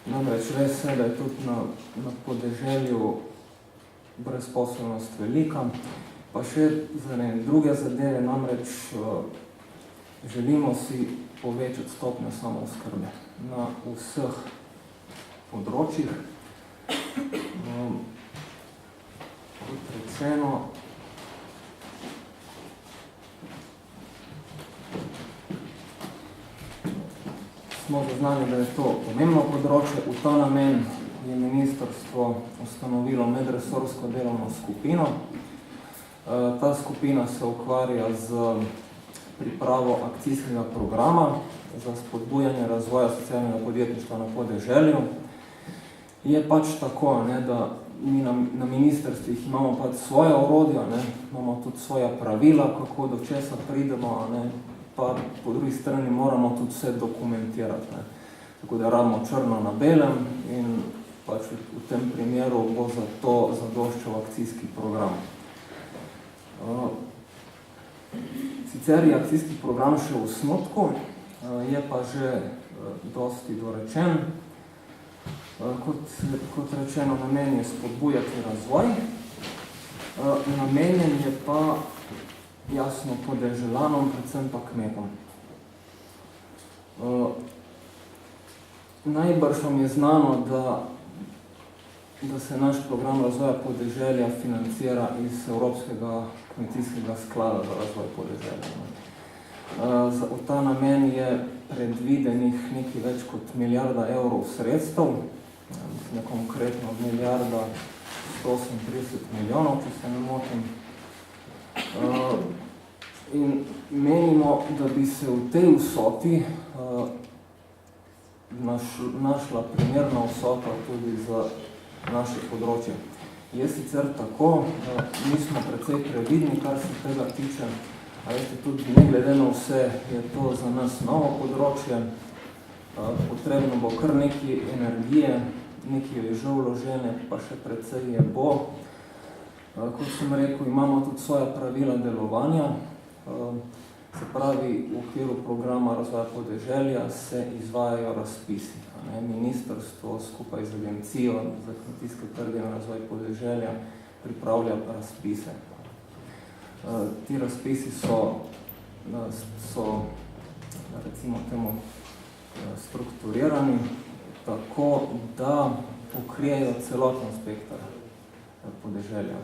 E: Namreč res je, da je tudi na podeželju brezposelnost velika, pa še druge zadeve, namreč želimo si povečati stopnjo samooskrbe na vseh področjih. Kot rečeno, smo zaznali, da je to pomembno področje. V ta namen je ministrstvo ustanovilo medresorsko delovno skupino. Ta skupina se ukvarja z pripravo akcijskega programa za spodbujanje razvoja socialnega podjetništva na podeželju. Je pač tako, da mi na ministrstvih imamo pač svoje orodja, imamo tudi svoja pravila, kako do česa pridemo, pa po drugi strani moramo tudi vse dokumentirati. Tako da rabimo črno na belem in pač v tem primeru bo za to zadoščal akcijski program. Sicer je akcijski program še v osnutku, je pa že dosti dorečen. Kot rečeno, namen je spodbujati razvoj. Namenjen je pa jasno podeželanom, predvsem pa kmetom. Najbrž vam je znano, da se naš program razvoja podeželja financira iz Evropskega kmetijskega sklada za razvoj podeželja. V ta namen je predvidenih nekaj več kot milijarda evrov sredstev, konkretno milijarda 138 milijonov, če se ne motim. In menimo, da bi se v tej vsoti našla primerna vsota tudi za naše področje. Je sicer tako, da mi smo precej previdni, kar se tega tiče, a veste, tudi ne glede na vse, je to za nas novo področje. Potrebno bo kar nekaj energije, nekaj je že vložene, pa še precej je bo. Kot sem rekel, imamo tudi svoja pravila delovanja. Se pravi, v okviru programa razvoja podeželja se izvajajo razpisi. Ministrstvo skupaj z Agencijo za kmetijske trge in razvoj podeželja pripravlja razpise. Ti razpisi so recimo temu strukturirani tako, da pokrijejo celoten spektar podeželja.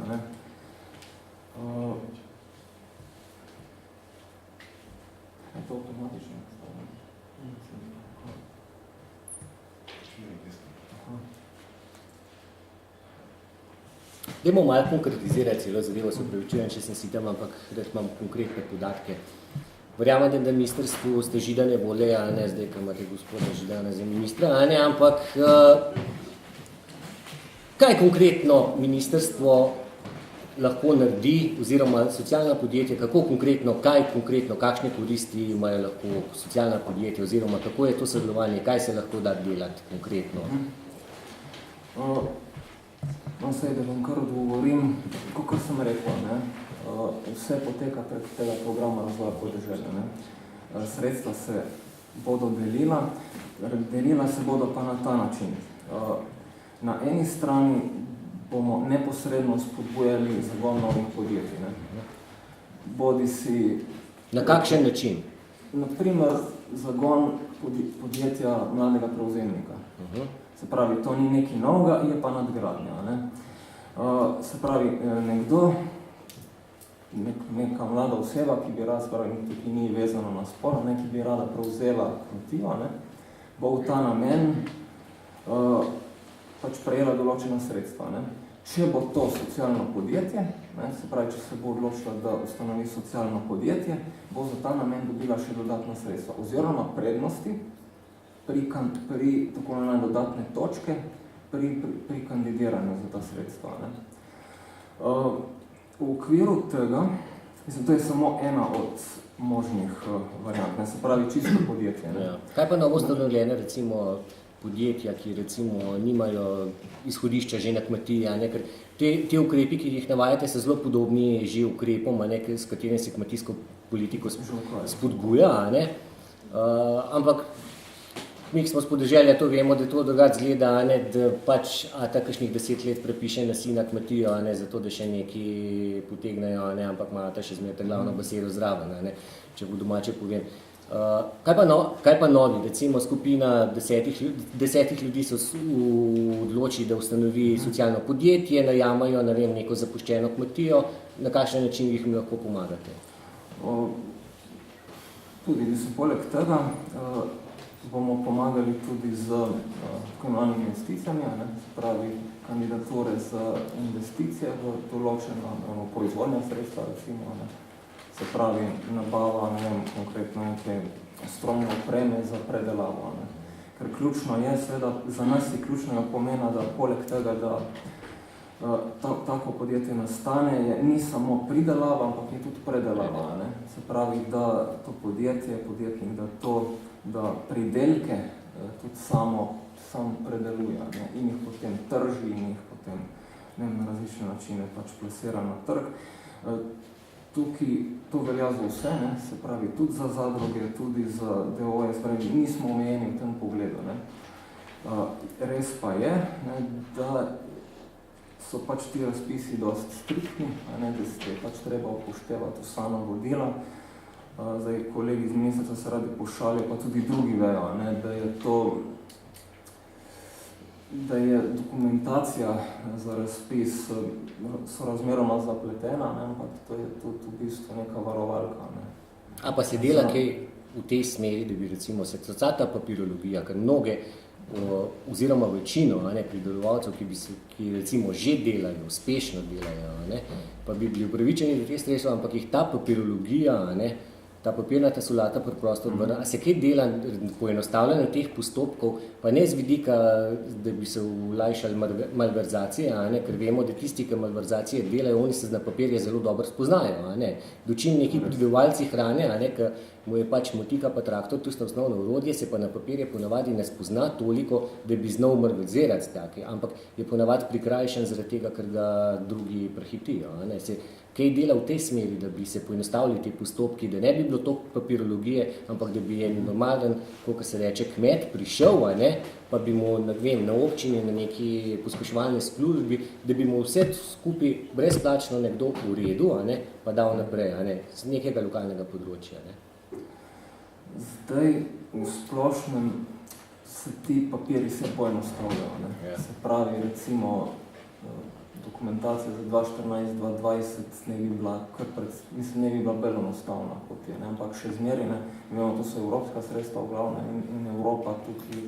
E: Je to avtomatično?
A: Dajmo malo konkretizirati celo zadevo, se upravičujem, če sem si tam, ampak da imam konkretne podatke. Verjamem, da ministrstvu ste Židane vole, ali ne, zdaj, ko imate gospoda Židana za ministra, ali ne, ampak kaj konkretno ministrstvo lahko naredi, oziroma socialna podjetja, kako konkretno, kakšne koristi imajo lahko socialna podjetja, oziroma kako je to sodelovanje, kaj se lahko da delati konkretno?
E: Da vam kar odgovorim, kot sem rekel, vse poteka prek tega programa razvoja podeželja. Sredstva se bodo delila se bodo pa na ta način. Na eni strani bomo neposredno spodbujali zagon novih podjetij.
A: Na kakšen način?
E: Naprimer, zagon podjetja mladega prevzemnika. Se pravi, to ni nekaj novega, je pa nadgradnja. Ne? Se pravi, nekdo, neka mlada oseba, ki bi rada, ki ni vezana na spor, ne, ki bi rada prevzela kmetijo, ne, bo v ta namen pač prejela določena sredstva. Ne. Če bo to socialno podjetje, ne, se pravi, če se bo odločila, da ustanovi socialno podjetje, bo za ta namen dobila še dodatna sredstva oziroma prednosti pri tako dodatne točke pri kandidiranju za ta sredstva. Ne. V okviru tega, mislim, to je samo ena od možnih variant, ne, se pravi čisto podjetje. Ne.
A: Ja. Kaj pa novoustanovljene, recimo, podjetja, ki recimo nimajo izhodišča že na kmetiji, ne, ker te ukrepi, ki jih navajate, so zelo podobni že ukrepom, ne, s katerim se kmetijsko politiko spodbuja, ne. Ampak mi smo s podeželja, to vemo, da to drugače zgleda, ne, da pač kakšnih 10 let prepiše na sina kmetijo, ne, zato da še nekaj potegnejo, ne, ampak ima ta še zmeraj glavno besedo zraven, ne, če bo domače povem. Kaj pa novi, recimo skupina 10 ljudi so odločili, da ustanovi socialno podjetje, najamajo, ne vem, neko zapuščeno kmetijo, na kakšen način jih lahko pomagate?
E: Tudi, poleg tega bomo pomagali tudi z tako imenovanimi investicijami, ne, se pravi kandidature za investicije v določeno proizvodnja sredstva, recimo, ne. Se pravi, nabava, ne vem, konkretno neke strojne opreme za predelavo. Ne. Ker ključno je, seveda, za nas je ključnega pomena, da poleg tega, da tako podjetje nastane, ni samo pridelava, ampak je tudi predelava. Ne. Se pravi, da to podjetnik, da pridelke tudi sam predeluje, ne, in jih potem trži in jih potem, ne vem, na različne načine pač plasira na trg. Tukaj to velja za vse, ne, se pravi, tudi za zadruge, tudi za DOE, se pravi, nismo omejeni v tem pogledu. Ne. Res pa je, ne, da so pač ti razpisi dosti striktni, ne, da se pač treba upoštevati vsa navodila. Zdaj, kolegi iz ministrstva se radi pošalijo, pa tudi drugi vejo, ne, da je dokumentacija za razpis sorazmeroma zapletena, ne, ampak to je tudi v bistvu neka varovalka. Ne.
A: A pa se dela kaj v tej smeri, da bi recimo se ta papirologija, ker mnoge oziroma večino, ne, pridelovalcev, ki recimo že delajo, uspešno delajo, ne, pa bi bili upravičeni do te sredstva, ampak jih ta papirologija, ne, ta papirnata solata preprosto odvrna. A se kaj dela poenostavljanje teh postopkov, pa ne z vidika, da bi se olajšali malverzacije, ne, ker vemo, da tisti, ki malverzacije delajo, oni se na papirje zelo dobro spoznajo. Ne. Dočim neki pridelovalci hrane, ne, ki mu je pač motika pa traktor, tisto osnovno orodje, se pa na papirje ponavadi ne spozna toliko, da bi znal malverzirati take, ampak je ponavadi prikrajšan zaradi tega, ker ga drugi prehitijo. Ne. Se kaj dela v tej smeri, da bi se poenostavili te postopki, da ne bi bilo toliko papirologije, ampak da bi en normalen, kako se reče, kmet prišel, ne, pa bi mu, ne vem, na občini, na neki pospeševalni službi, da bi mu vse skupaj brezplačno nekdo uredil, ne, pa dal naprej, ne, z nekega lokalnega področja. Ne.
E: Zdaj, v splošnem se ti papiri se poenostavljajo. Ne. Ja. Se pravi, recimo, dokumentacija za 2014-2020 ne bi bila ne bi bila bolj enostavna kot je, ne, ampak še zmeri, ne, to so evropska sredstva v glavne in Evropa tukaj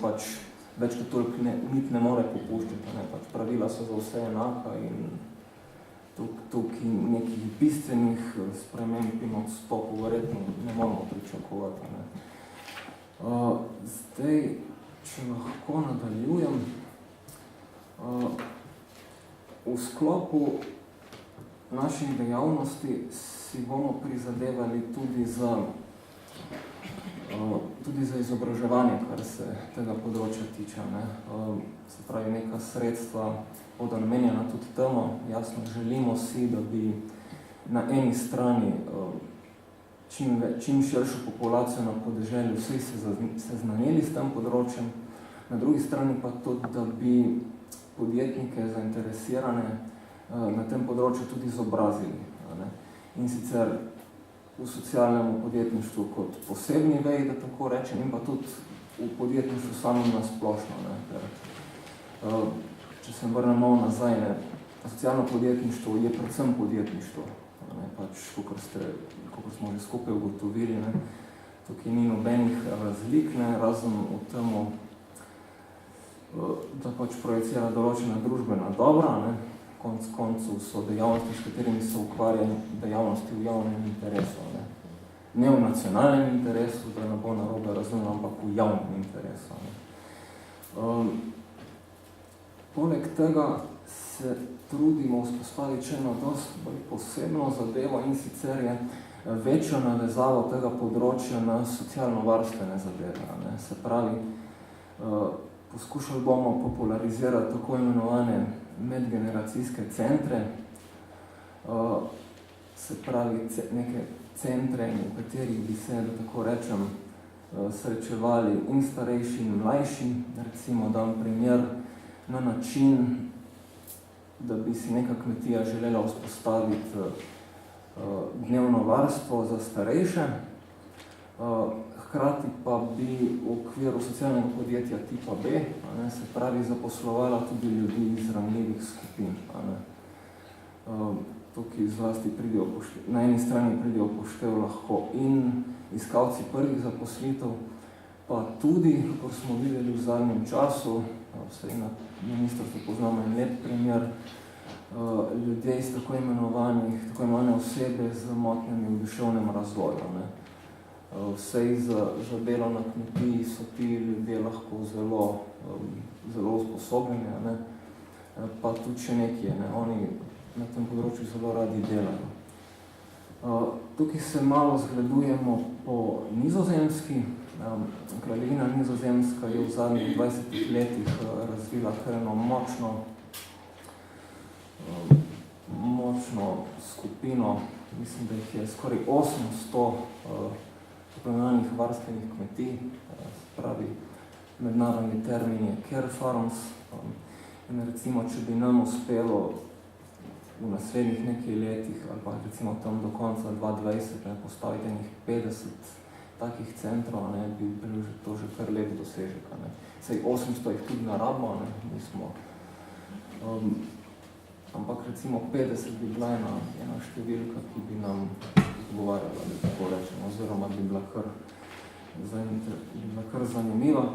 E: pač več kot toliko niti ne more popuščati, ne, pač pravila so za vse enaka in tukaj nekih bistvenih sprememb in odstopov verjetno ne moramo pričakovati. Ne. Zdaj, če lahko nadaljujem, v sklopu naših dejavnosti si bomo prizadevali tudi za izobraževanje, kar se tega področja tiče. Ne. Se pravi, neka sredstva bodo namenjena tudi temu. Jasno, želimo si, da bi na eni strani čim širšo populacijo na podeželju vsi se znanili s tem področjem, na drugi strani pa tudi, da bi podjetnike zainteresirane na tem področju tudi izobrazili. Ne. In sicer v socialnem podjetništvu kot posebni veji, da tako rečem, in pa tudi v podjetništvu samem nasplošno. Če se vrnemo nazaj, socialno podjetništvo je predvsem podjetništvo. Pač, kakor smo že skupaj ugotovili, tukaj ni nobenih razlik, razen v temu, da pač projecira določena družbena dobra, konc koncev so dejavnosti, s katerimi se ukvarjajo dejavnosti v javnem interesu. Ne v nacionalnem interesu, da ne bo narobe razumljeno, ampak v javnem interesu. Poleg tega se trudimo vzpostaviti še eno dosti posebno zadevo, in sicer je večjo navezavo tega področja na socialno-varstvene zadeve. Se pravi, poskušali bomo popularizirati tako imenovane medgeneracijske centre, se pravi neke centre, v katerih bi se, da tako rečem, srečevali in starejši in mlajši, recimo dam primer, na način, da bi si neka kmetija želela vzpostaviti dnevno varstvo za starejše, hkrati pa bi v okviru socialnega podjetja tipa B, se pravi, zaposlovala tudi ljudi iz ranljivih skupin. Tukaj zlasti na eni strani pridejo poštev lahko in iskalci prvih zaposlitev, pa tudi, kot smo videli v zadnjem času, vsej na ministrstvu poznamo en lep primer, ljudje iz tako imenovane osebe z motnjami v duševnem razvoju. Vsej za delo na kmetiji so ti ljudje lahko zelo usposobljeni, pa tudi še nekje, oni na tem področju zelo radi delajo. Tukaj se malo zgledujemo po Nizozemski. Kraljevina Nizozemska je v zadnjih 20 letih razvila kar eno močno skupino, mislim, da jih je skoraj 800 imenovanih varstvenih kmetij, pravi mednarodni termin je care farms. In recimo, če bi nam uspelo v naslednjih nekaj letih, ali pa recimo tam do konca 2020 postaviti enih 50 takih centrov, bi bilo to že kar lep dosežek. Sej 800 jih tudi narabimo, ampak recimo 50 bi bila ena številka, ki bi nam odgovarjala, da tako rečemo, oziroma bi bila kar zanimiva.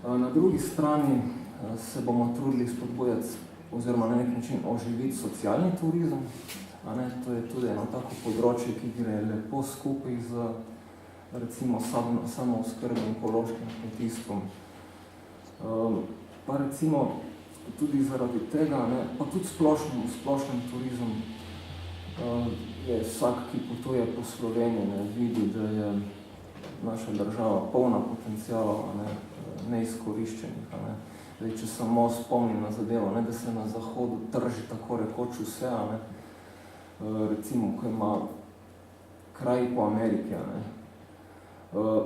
E: Na drugi strani se bomo trudili spodbujati oziroma na nek način oživiti socialni turizem. To je tudi eno tako področje, ki gre lepo skupaj z recimo samooskrbnim ekološkim kmetijstvom. Pa recimo tudi zaradi tega, pa tudi splošnem turizem je vsak, ki potuje po Sloveniji, vidi, da je naša država polna potencialov neizkoriščenih. Če samo spomnim na zadevo, da se na zahodu trži tako rekoč vse, recimo, ko ima kraji po Ameriki,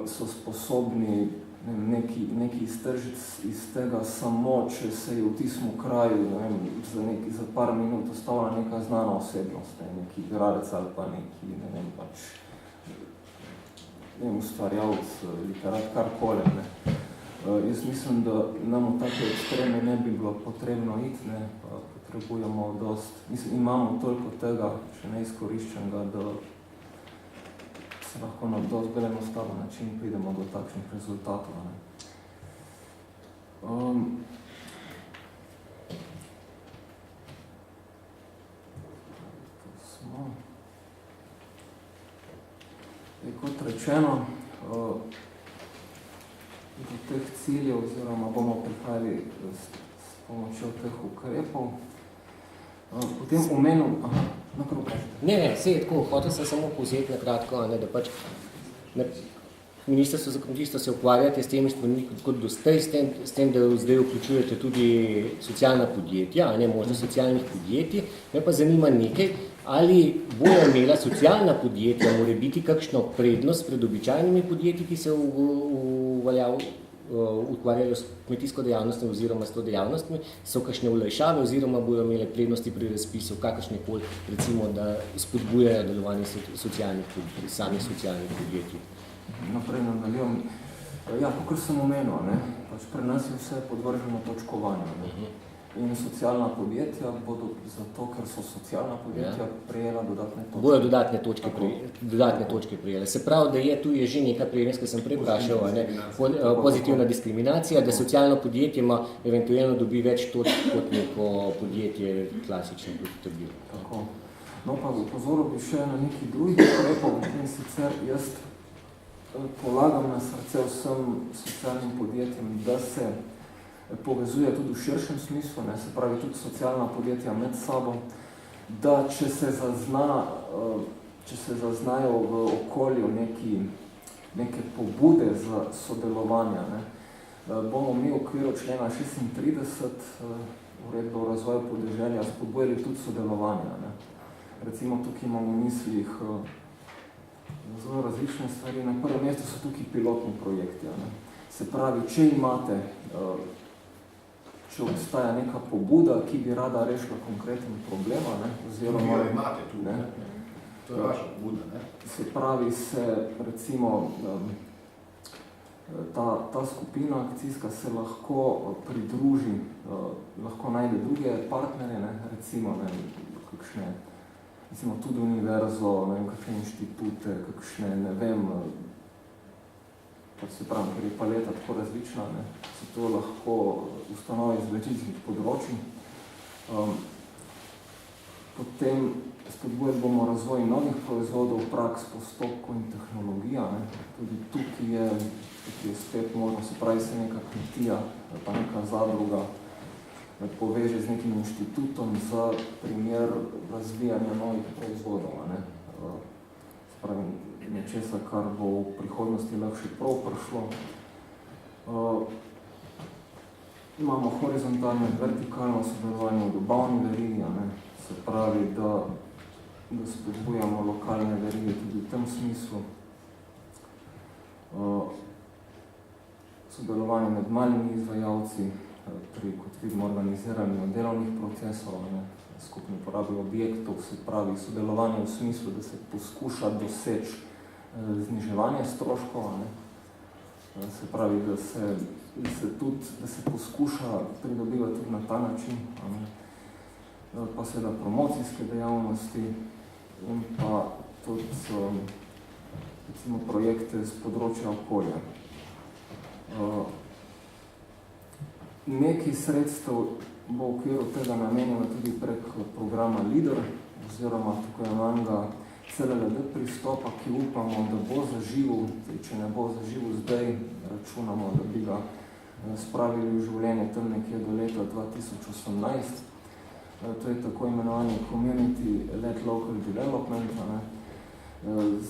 E: so sposobni nekaj iztržiti iz tega samo, če se je v tistem kraju za par minut ostavila neka znana osebnost, neki gradec ali pa neki, ustvarjalec, literat, karkoli. Jaz mislim, da nam v take ekstreme ne bi bilo potrebno iti, potrebujemo imamo toliko tega, še neizkoriščenega, da se lahko na dosti bolj enostaven način pridemo do takšnih rezultatov. Kot rečeno, do teh ciljev oziroma bomo prihajali s pomočjo teh ukrepov. Potem omenil... naprav kažete.
A: Ne, sej je tako, hotel sem samo povzeti na kratko, da pač Ministrstvo za kmetijstvo se ukvarjate s temi stvarmi kot dostej, s tem, da zdaj vključujete tudi socialna podjetja, možno socialnih podjetij. Me pa zanima nekaj, ali bojo imela socialna podjetja, mora biti kakšno prednost pred običajnimi podjetji, ki se ukvarjalo s kmetijsko dejavnostjo oziroma s to dejavnostmi, so kakšne olajšave oziroma bodo imele prednosti pri razpisu, kakršne koli, recimo, da spodbujajo delovanje samih socialnih podjetij.
E: Naprej nadaljujem. Ja, kakor sem omenil, ne, pač pri nas je vse podvrženo točkovanju. Ne. In socialna podjetja bodo zato, ker so socialna podjetja, prejela dodatne točke.
A: Bojo dodatne točke prejele. Se pravi, da tu je že nekaj prejemnic, ki sem prej vprašal, pozitivna diskriminacija, da socialno podjetje ima eventualno dobi več točk kot neko podjetje klasično dobi.
E: Tako. No pa upozoril bi še na neki drugih ukrepov, in sicer jaz polagam na srce vsem socialnim podjetjem, da se povezuje tudi v širšem smislu, ne, se pravi tudi socialna podjetja med sabo, da če se zaznajo v okolju neke pobude za sodelovanja, ne, bomo mi v okviru člena 36 uredbe o razvoju podeželja spodbujali tudi sodelovanja. Ne. Recimo tukaj imamo v mislih zelo različne stvari. Na prvem mestu so tukaj pilotni projekti. Ne. Se pravi, če obstaja neka pobuda, ki bi rada rešila konkreten problem, oziroma...
D: Jo imate tu, ne? To je vaša pobuda, ne?
E: Se pravi, recimo, ta skupina akcijska se lahko pridruži, lahko najde druge partnerje, ne? Recimo tudi univerzo, kakšne inštitute, kakšne, ne vem, se pravi, ker je paleta tako različna, ne, se to lahko ustanovi z večinskih področij. Potem spodbujali bomo razvoj novih proizvodov, praks, postopkov in tehnologija. Ne. Tudi tukaj je spet možno, se pravi, se neka kmetija, pa neka zadruga poveže z nekim inštitutom za primer razvijanja novih proizvodov. Ne. Se pravi, nečesa, kar bo v prihodnosti lahko še prav prišlo. Imamo horizontalno in vertikalno sodelovanje v dobavni verigi, se pravi, da spodbujamo lokalne verige tudi v tem smislu. Sodelovanje med malimi izvajalci pri, kot vidimo, organiziranju delovnih procesov, skupni uporabi objektov, se pravi, sodelovanje v smislu, da se poskuša doseči zniževanje stroškov, se pravi, da se poskuša pridobivati tudi na ta način, pa seveda promocijske dejavnosti in pa tudi recimo projekte z področja okolja. Nekaj sredstev bo v okviru tega namenjeno tudi prek programa LEADER oziroma tako imenovanega CLLD pristopa, ki upamo, da bo zaživel, če ne bo zaživel zdaj, računamo, da bi ga spravili v življenje tam nekje do leta 2018. To je tako imenovani Community-led Local Development.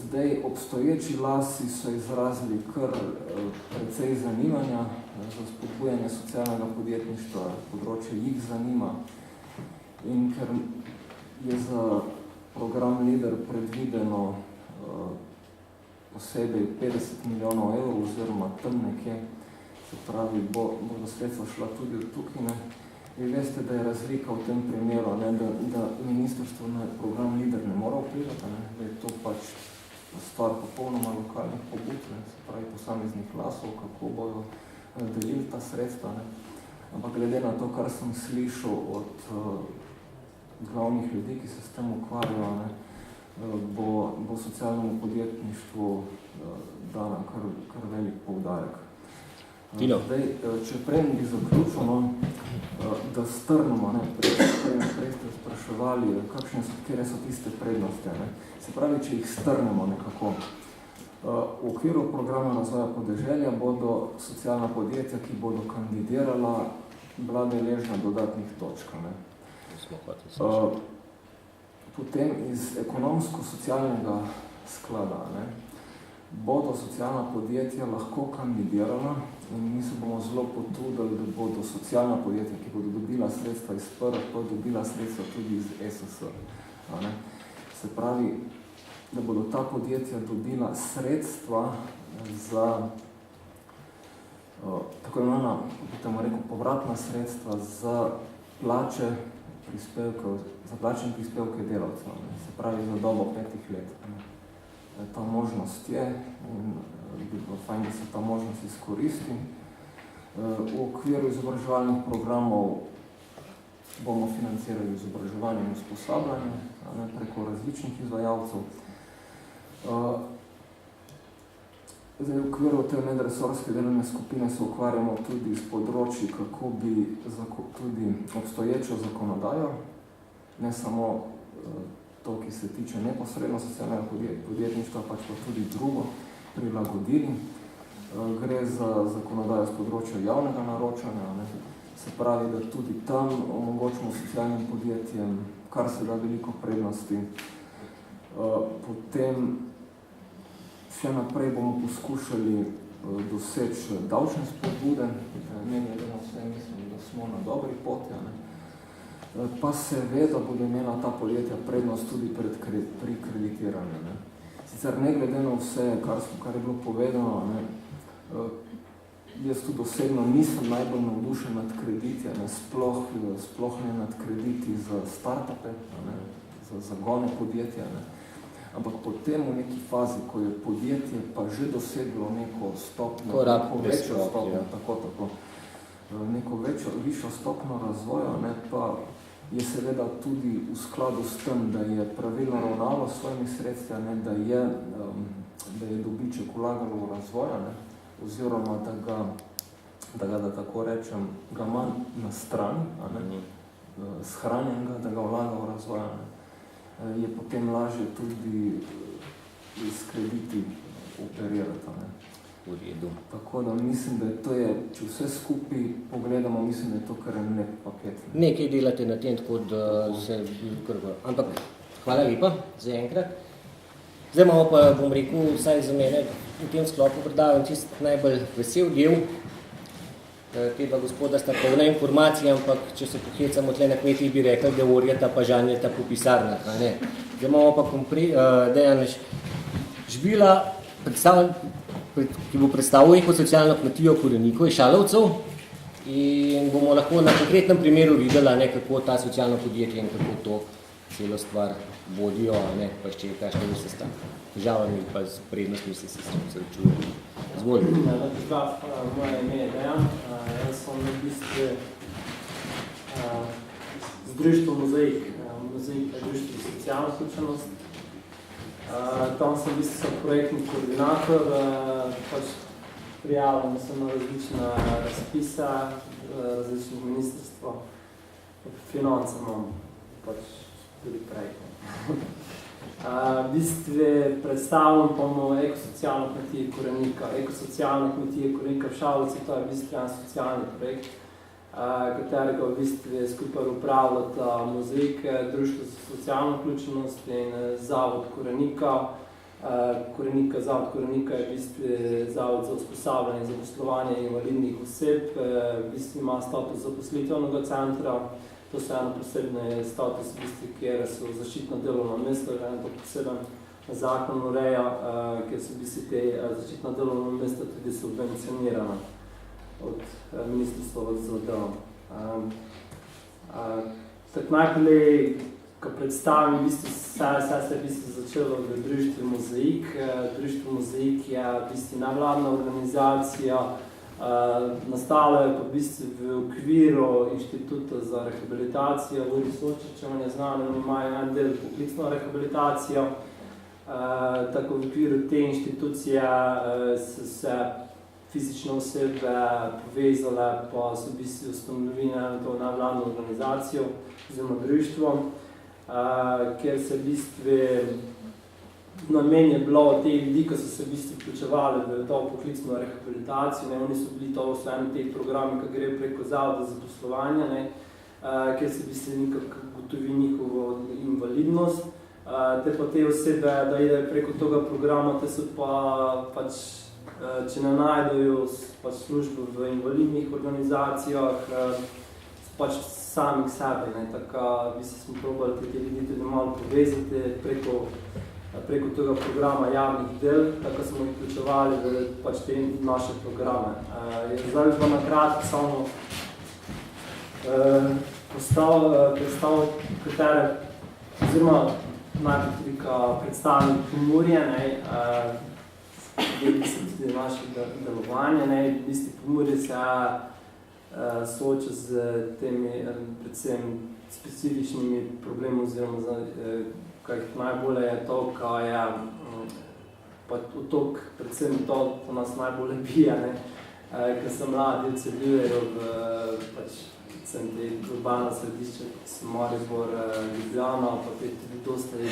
E: Zdaj obstoječi lasi so izrazili kar precej zanimanja za spodbujanje socialnega podjetništva, področje jih zanima. In ker je za program LEADER predvideno posebej 50 milijonov evrov oziroma tam nekje, se pravi, bodo sredstva šla tudi od tukaj. Vi veste, da je razlika v tem primeru, da ministrstvo na program LEADER ne mora vplivati, da je to pač stvar popolnoma lokalnih pobud, se pravi posameznih lasov, kako bodo delili ta sredstva. Ampak glede na to, kar sem slišal od glavnih ljudi, ki se s tem ukvarjajo, bo socialnemu podjetništvu dana kar velik poudarek. Zdaj, če prej bi zaključil, da strnemo, prej ste spraševali, kere so tiste prednosti. Se pravi, če jih strnemo nekako. V okviru programa razvoja podeželja bodo socialna podjetja, ki bodo kandidirala, bila deležna dodatnih točk. Potem iz ekonomsko-socialnega sklada bodo socialna podjetja lahko kandidirala in mi se bomo zelo potrudili, da bodo socialna podjetja, ki bodo dobila sredstva iz PRP, dobila sredstva tudi iz ESS. Se pravi, da bodo ta podjetja dobila sredstva za tako imenovana, bi temu rekel, povratna sredstva za plače in prispevke delavcev, se pravi za dobo 5 let. Ta možnost je in bi bilo fajn, da se ta možnost izkoristi. V okviru izobraževalnih programov bomo financirali izobraževanje in usposabljanje preko različnih izvajalcev. Zdaj, v okviru te medresorske delovne skupine se ukvarjamo tudi s področji, kako bi tudi obstoječo zakonodajo, ne samo to, ki se tiče neposredno socialnega podjetništva, pač pa tudi drugo prilagodili. Gre za zakonodajo z področja javnega naročanja, se pravi, da tudi tam omogočimo socialnim podjetjem, kar se da veliko prednosti. Potem še naprej bomo poskušali doseči davčne spodbude, meni je na vse, mislim, da smo na dobri poti, pa seveda bodo imela ta podjetja prednost tudi pri kreditiranju. Sicer ne glede na vse, kar je bilo povedano, jaz tudi osebno nisem najbolj navdušen nad krediti, sploh ne nad krediti za startupe, za zagone podjetja, ampak potem v neki fazi, ko je podjetje pa že doseglo neko stopnjo, neko višjo stopnjo razvoja, pa je seveda tudi v skladu s tem, da je pravilno ravnalo s svojimi sredstvi, da je dobiček vlagalo v razvoj, oziroma da tako rečem, ga manj na strani, shranjenega, da ga vlaga v razvoj, je potem lažje tudi s krediti operirati. Tako da mislim, da to je, če vse skupaj pogledamo, mislim, da je to kar lep paket.
A: Nekaj delate na tem, tako da se krgo. Ampak hvala lepa za enkrat. Zdaj imamo pa, bom rekel, vsaj za mene v tem sklopu predavam čist najbolj vesel del. Teba gospoda sta polna informacija, ampak če se pohecamo tle na kmetih, bi rekli, da orjeta pa žanjeta po pisarnah. Zdaj imamo pa Dejan Žbila, ki bo predstavil ekosocialno kmetijo Korenikov iz Šalovcev in bomo lahko na konkretnem primeru videli, kako ta socialno podjetje in kako to celo stvar vodijo, pa še kakšne se sta težavami pa z prednostmi se srečujejo. Zvolj.
F: Moje ime je Dejan, jaz sem v bistvu z društvo Mozaik. Mozaik je društvo za socialno vključenost. Tam sem v bistvu projektni koordinator, prijavljam se na različna razpisa, različnih ministrstva, finance imam tudi projekte. V bistvu predstavljam pa ekosocialno kmetijo Korenika. Ekosocialna kmetija Korenika v Šalovci, to je v bistvu en socialni projekt, katerega v bistvu skupaj upravljata Mozaik, Društvo za socialno vključenost in Zavod Korenika. Zavod Korenika je v bistvu zavod za usposabljanje in zaposlovanje invalidnih oseb, v bistvu ima status zaposlitvenega centra. To so eno posebne status, kjer so zaščitna delovna mesta, eno poseben zakon ureja, kjer so te zaščitna delovna mesta tudi subvencionirana od ministrstva za delo. Tako najprej, ko predstavim, vse se je začelo v društvu Mozaik. Društvo Mozaik je v bistvu nevladna organizacija, nastalo je pa v bistvu v okviru Inštituta za rehabilitacijo Vodi Sočiča, on je znan, oni imajo en del poklicno rehabilitacijo. Tako v okviru te inštitucije so se fizične osebe povezale, pa so v bistvu ustanovili to nevladno organizacijo oziroma društvo, kjer se v bistvu namen je bilo te ljudi, ki so se v bistvu vključevali v to poklicno rehabilitacijo. Oni so bili to vse eno teh programi, ki gre preko zavoda za poslovanje, kjer se v bistvu nekako gotovi njihovo invalidnost. Te pa te osebe, da ide preko tega programa, te so pa pač, če ne najdejo službo v invalidnih organizacijah, pač samih sebe. Tako v bistvu smo probali te ljudi tudi malo povezati preko preko tega programa javnih del, tako smo jih vključevali v pač te naše programe. Zdaj pa na kratko samo predstavil, katere, oziroma najprej tudi predstavnik Pomurje, glede se tudi našega delovanja. V bistvu Pomurje se sooča z temi predvsem specifičnimi problemi, oziroma kaj najbolje je to, kaj je otok, predvsem to, ko nas najbolje bije, ker so mladi odseljujejo v predvsem te urbana središča, kot so Maribor, Ljubljana, pa tudi dosta je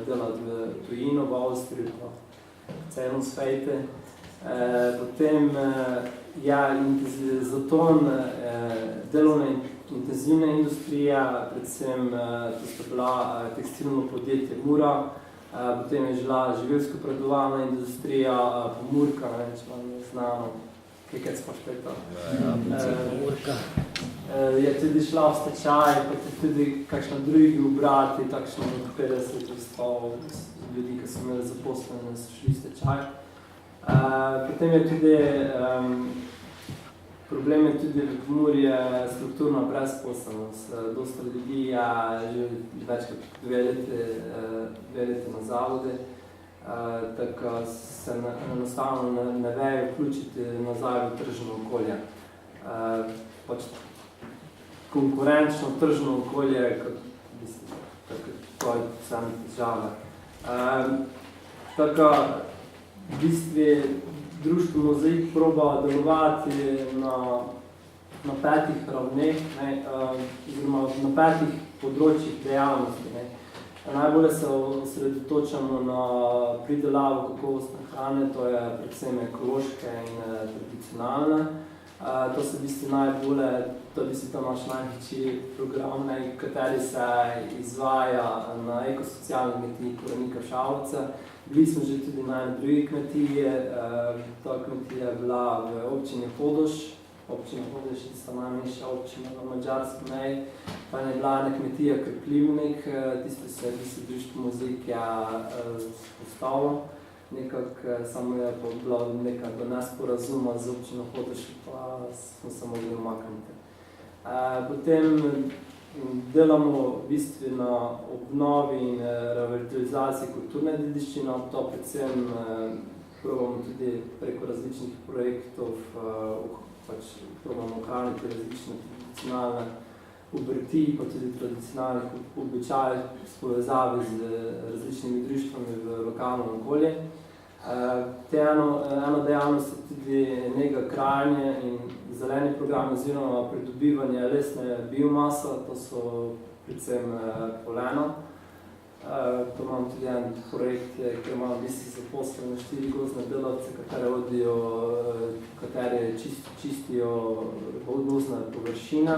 F: delati v tujino, v Avstriji, pa celom svete. Potem zaton delovne intenzivna industrija, predvsem to sta bila tekstilno podjetje Mura, potem je žila živilsko-predelovalna industrija Pomurka, če vam je znano, kaj smo špeta.
A: Pomurka.
F: Je tudi šla v stečaj, pa tudi kakšna drugi obrati, takšno 50% ljudi, ki so imeli zaposlene, so šli v stečaj. Potem je tudi problem je tudi v Pomurje strukturna brezposelnost. Dosta ljudi je že več kot 2 leti na zavode, tako se enostavno ne vejo vključiti nazaj v tržno okolje. Pač konkurenčno tržno okolje, kot je same težave. Tako v bistvu društvo Mozaik proba delovati na 5 ravneh, oziroma na 5 področjih dejavnosti. Najbolje se osredotočamo na pridelavo kakovostne hrane, to je predvsem ekološke in tradicionalne. To se v bistvu najbolje, to je v bistvu ta naš največji program, kateri se izvaja na ekosocialni kmetiji Korenika Šalovce. Bili smo že tudi na eni drugi kmetiji, ta kmetija je bila v občini Hodoš. Občina Hodoš je tista najmanjša občina na madžarski meji. Pa je bila ena kmetija Krpljivnik, tisto se je v bistvu društvo Mozaik postavilo. Nekako samo je pa bila nekako nesporazuma z občino Hodoš, pa smo se mogli umakniti. Potem delamo v bistvu na obnovi in revitalizaciji kulturne dediščine, to predvsem probamo tudi preko različnih projektov, pač probamo ohraniti različne tradicionalne obrti, pa tudi tradicionalnih običajev s povezavi z različnimi društvami v lokalnem okolju. Eno dejavnost je tudi nega krajine in zeleni program oziroma pridobivanje lesne biomase, to so predvsem polena. To imam tudi en projekt, kjer imam v bistvu zaposlene 4 gozdne delavce, katere čistijo gozdne površine.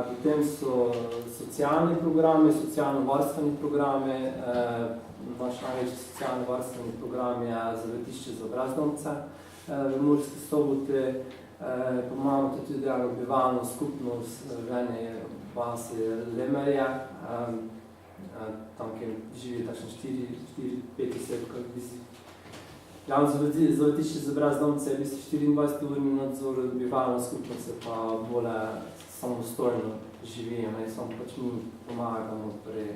F: Potem so socialni programi, socialno-varstveni programi. Naš največji socialno-varstveni program je Zavetišče za brezdomce v Murski Soboti. Imamo tudi eno bivalno skupnost v eni vasi Lemerje, tam, kjer živi takšno 4-5 oseb. Javno zavetišče za brezdomce je v bistvu 24-urni nadzor, bivalna skupnost se pa bolj samostojno živi, samo pač mi pomagamo pri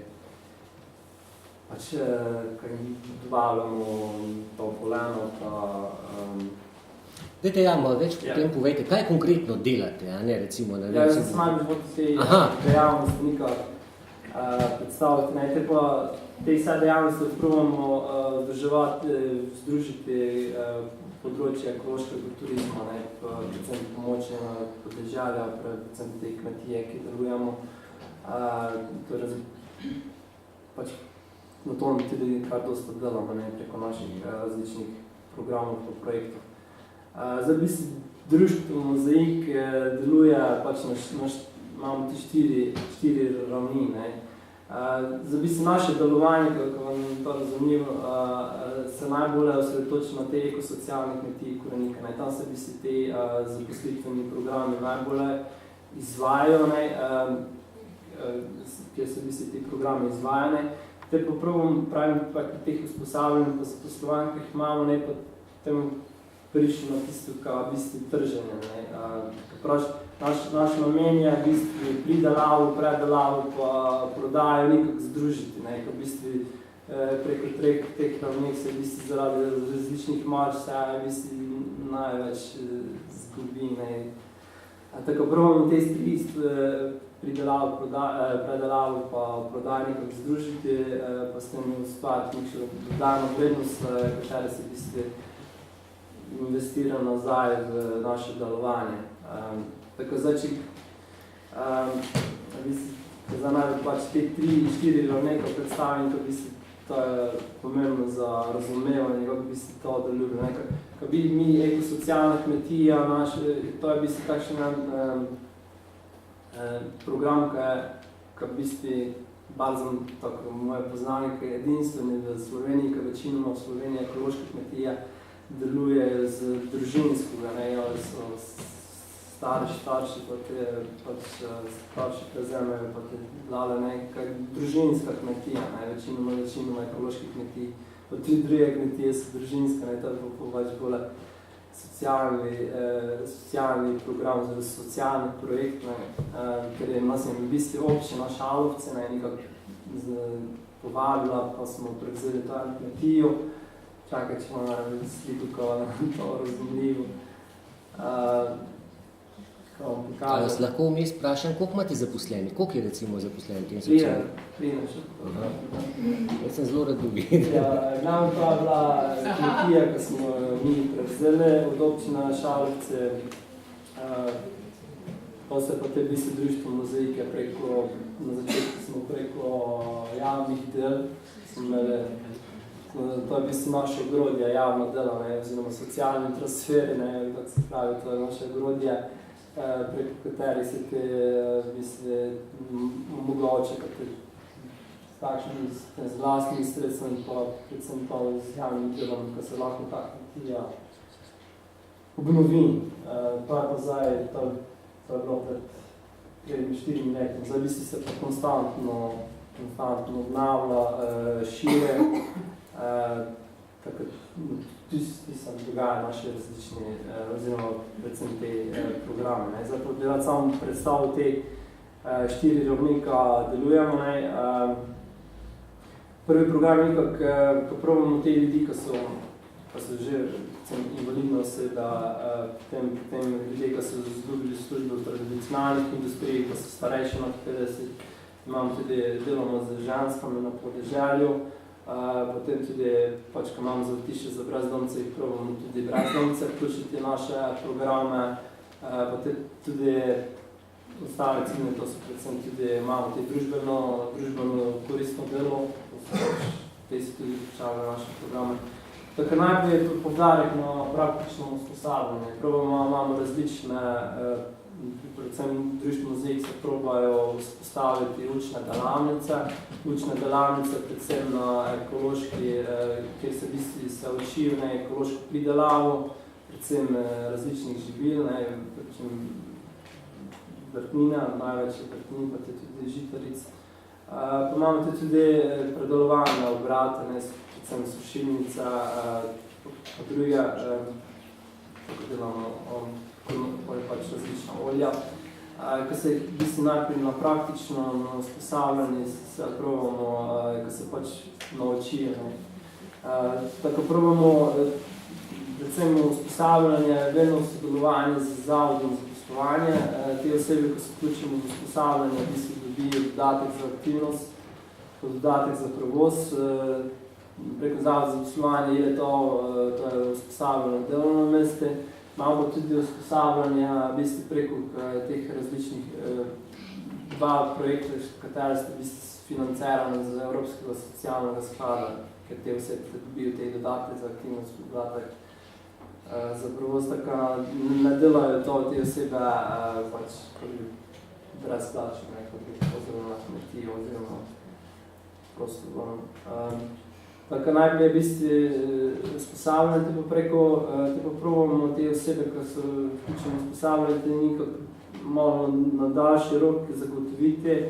F: kaj dobavljamo to poleno, pa
A: Dajte, malo več potem povejte, kaj konkretno delate, recimo?
F: Jaz sem malo bolj te dejavnosti nekaj predstaviti. Te vse dejavnosti probamo združiti področje ekološkega turizma, predvsem pomoči na podeželja, predvsem te kmetije, ki delujemo. Na tom tudi kar dosta delamo preko naših različnih programov in projektov. Zdaj v bistvu društvo Mozaik deluje, imamo ti 4 ravni. Za bistvu naše delovanje, kako vam je to razumljivo, se najbolje osredotoči na te ekosocialne kmetije Korenika. Tam se v bistvu te zaposlitveni programi najbolje izvajajo. kjer so v bistvu ti programi izvajane. Te pa pravim, pa teh usposabljanj pa zaposlovanj, ki jih imamo, ne pa temu prišli na tisto, v bistvu trženje. Naš namen je v bistvu pridelavu, predelavu pa prodajo nekako združiti, ne, ko v bistvu preko teh ravneh se v bistvu zaradi različnih marž se v bistvu največ zgubi. Tako probamo te stvari pridelavu, predelavu pa prodajo nekako združiti, pa s tem ustvariti nekšo dodano vrednost, katera se v bistvu investira nazaj v naše delovanje. Tako zdaj, če za najbolj pač te 3-4 ravne, ko predstavim, to v bistvu to je pomembno za razumevanje, kako v bistvu to deluje. Ko bi mi ekosocialna kmetija, to je v bistvu takšen program, ki v bistvu bazen, tako moje poznanje, ki je edinstveni v Sloveniji, ki večinoma v Sloveniji ekološka kmetija deluje z družinskega, ali so starši, starši prezemejo, pa te dale nekaj družinska kmetija, večinoma ekoloških kmetij. Pa 3 druge kmetije so družinske, to je pa pač bolj socialni program, zelo socialni projekt, ker je nas v bistvu občina Šalovce nekako povabila, pa smo prevzeli to kmetijo. Čakaj, če imamo sliko, ko je to razumljivo.
A: Ali vas lahko vmes vprašam, koliko imate zaposleni? Koliko je recimo zaposleni v tem socialnem?
F: 13.
A: Jaz sem zelo rad dobil.
F: Glavno to je bila kmetija, ki smo mi prevzeli od občina Šalovce. Pa se pa te v bistvu društvo Mozaike na začetku smo preko javnih del, to je v bistvu naše ogrodje, javno delo, oziroma socialni transferi, tako se pravi, to je naše ogrodje, preko kateri se te v bistvu omogoče z vlastnim sredstvom in pa predvsem pa z javnim delom, ko se lahko ta kmetija obnovi. To je pa zdaj, to je bilo pred 4 leti. Zdaj v bistvu se pa konstantno obnavlja, šire, tako tudi se dogaja naše različne, oziroma predvsem te programe. Zdaj pa bi rad samo predstavil te 4 ravni, ki delujemo. Prvi program je, ko probamo te ljudi, ki so že invalidno oseba, potem ljudje, ki so izgubili službo v tradicionalnih industrijah, ki so starejši nad 50, imamo tudi deloma z ženskami na podeželju, potem tudi, ko imamo zavetišče za brezdomce, jih probamo tudi brezdomce vključiti naše programe, potem tudi ostale ciljne, to so predvsem tudi, imamo te družbeno koristno delo, te so tudi vključali naše programe. Tako najbolj je poudarek na praktično usposabljanje. Imamo različne, predvsem društvo Mozaik se probajo vzpostaviti učne delavnice, predvsem na ekološki, kjer se v bistvu se učijo na ekološko pridelavo, predvsem različnih živil, predvsem vrtnina, največ je vrtnin, pa tudi žitaric. Pa imamo tudi predelovalne obrate, predvsem sušilnica, pa druge, tako delamo, pač različna olja, ko se v bistvu najprej na praktično usposabljanje se probamo, ko se pač naučijo. Tako probamo predvsem usposabljanje, vedno sodelovanje z zavodom za poslovanje. Te osebe, ko se vključimo v usposabljanje, v bistvu dobijo dodatek za aktivnost, dodatek za prevoz. Preko zavoda za poslovanje je to je usposabljanje delovno meste. Imamo tudi usposabljanje v bistvu preko teh različnih 2 projekta, kateri ste v bistvu financirani z Evropskega socialnega sklada, ker te osebe dobijo te dodatke za aktivnost, dodatek za prevoz, tako ne delajo to te osebe pač brezplačno, kot bi pozorno na kmetijo oziroma prostovoljno. Tako najprej je v bistvu usposabljanje, te pa probamo te osebe, ki so vključene usposabljanje, te nekako malo na daljši rok zagotoviti,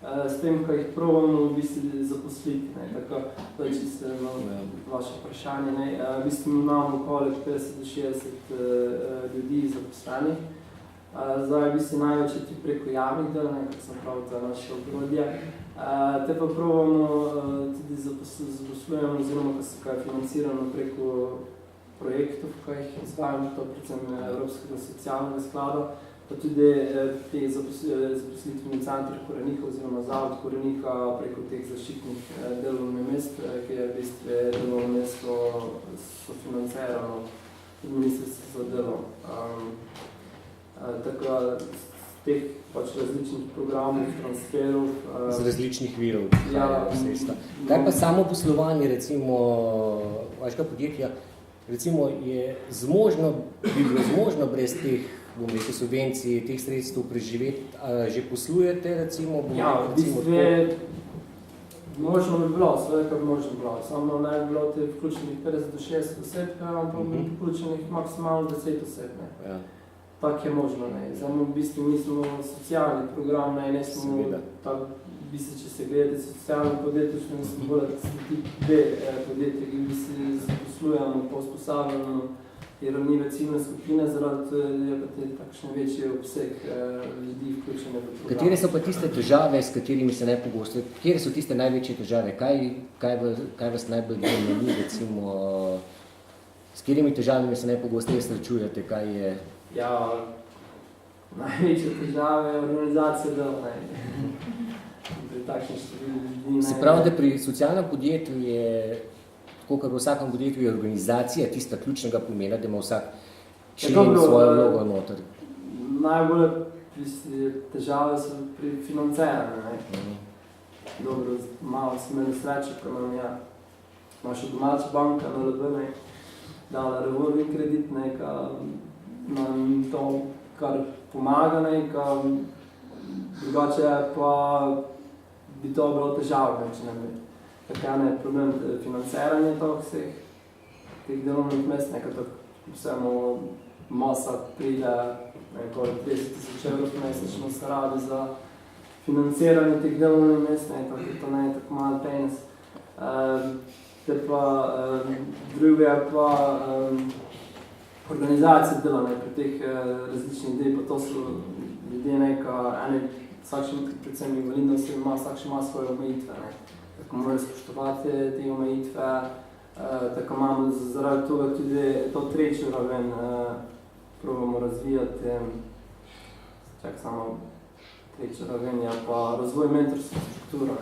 F: s tem, ko jih probamo v bistvu zaposliti. Ne. Tako, to je čisto vaše vprašanje. Ne. V bistvu imamo okoli 50 do 60 ljudi zaposlenih. Zdaj v bistvu največ je tudi preko javnih del, kot sem pravil, to je naše ogrodje. Te pa probamo tudi zaposlujemo, oziroma ko je financirano preko projektov, ko jih izvajamo, to predvsem Evropskega socialnega sklada, pa tudi te zaposlitveni centri Korenika oziroma Zavod Korenika preko teh zaščitnih delovnih mest, ki je v bistvu delovno mesto sofinancirano od Ministrstva za delo. Tako z teh pač različnih programov, transferov.
A: Z različnih virov. Kaj pa samo poslovanje, recimo, vašega podjetja, recimo, bi bilo zmožno brez teh, bom rekel, subvencij, teh sredstev preživeti, že poslujete, recimo?
F: Ja, v bistvu je možno bi bilo, seveda bi možno bilo. Samo naj bi bilo te vključenih 50 do 60 oseb, pa bi vključenih maksimalno 10 oseb. Ja. Tak je možno, ne. Zdaj, v bistvu mi smo socialni program, ne smo tako, v bistvu, če se gledate socialno podjetje, mi smo bolj tip B podjetje, ki bi se zaposlujemo po usposabljanju te ravnive ciljne skupine, zaradi je pa te takšne večji obseg ljudi vključene v program.
A: Katere so pa tiste težave, s katerimi se najpogosto, katere so tiste največje težave? Kaj vas najbolj bremeni, recimo, s katerimi težavami se najpogosteje srečujete, kaj je?
F: Ja, največje težave je organizacija dela, pri takšnih številnih.
A: Se pravi, da pri socialnem podjetju je, tako kot v vsakem podjetju, je organizacija tista ključnega pomena, da ima vsak člen svojo vlogo noter.
F: Najbolj težave so pri financiranju. Dobro, malo smo imeli sreče, ko nam je naša domača banka NLB dala revolving kredit, nam to kar pomaga, drugače pa bi to bilo težavno, če ne bi. Takaj je problem financiranja vseh teh delovnih mest, tako vsemo masa pride nekoli 30 000 € mesečno se rabi za financiranje teh delovnih mest, to ne je tako malo penis. Te pa druge pa organizacije delane pri teh različnih idej, pa to so ljudje predvsem invalidnost ima svoje omejitve. Tako morajo spoštovati te omejitve, tako imamo zaradi toga tudi to trečjo raven probamo razvijati. Čak samo trečja raven je pa razvoj mentorske strukture.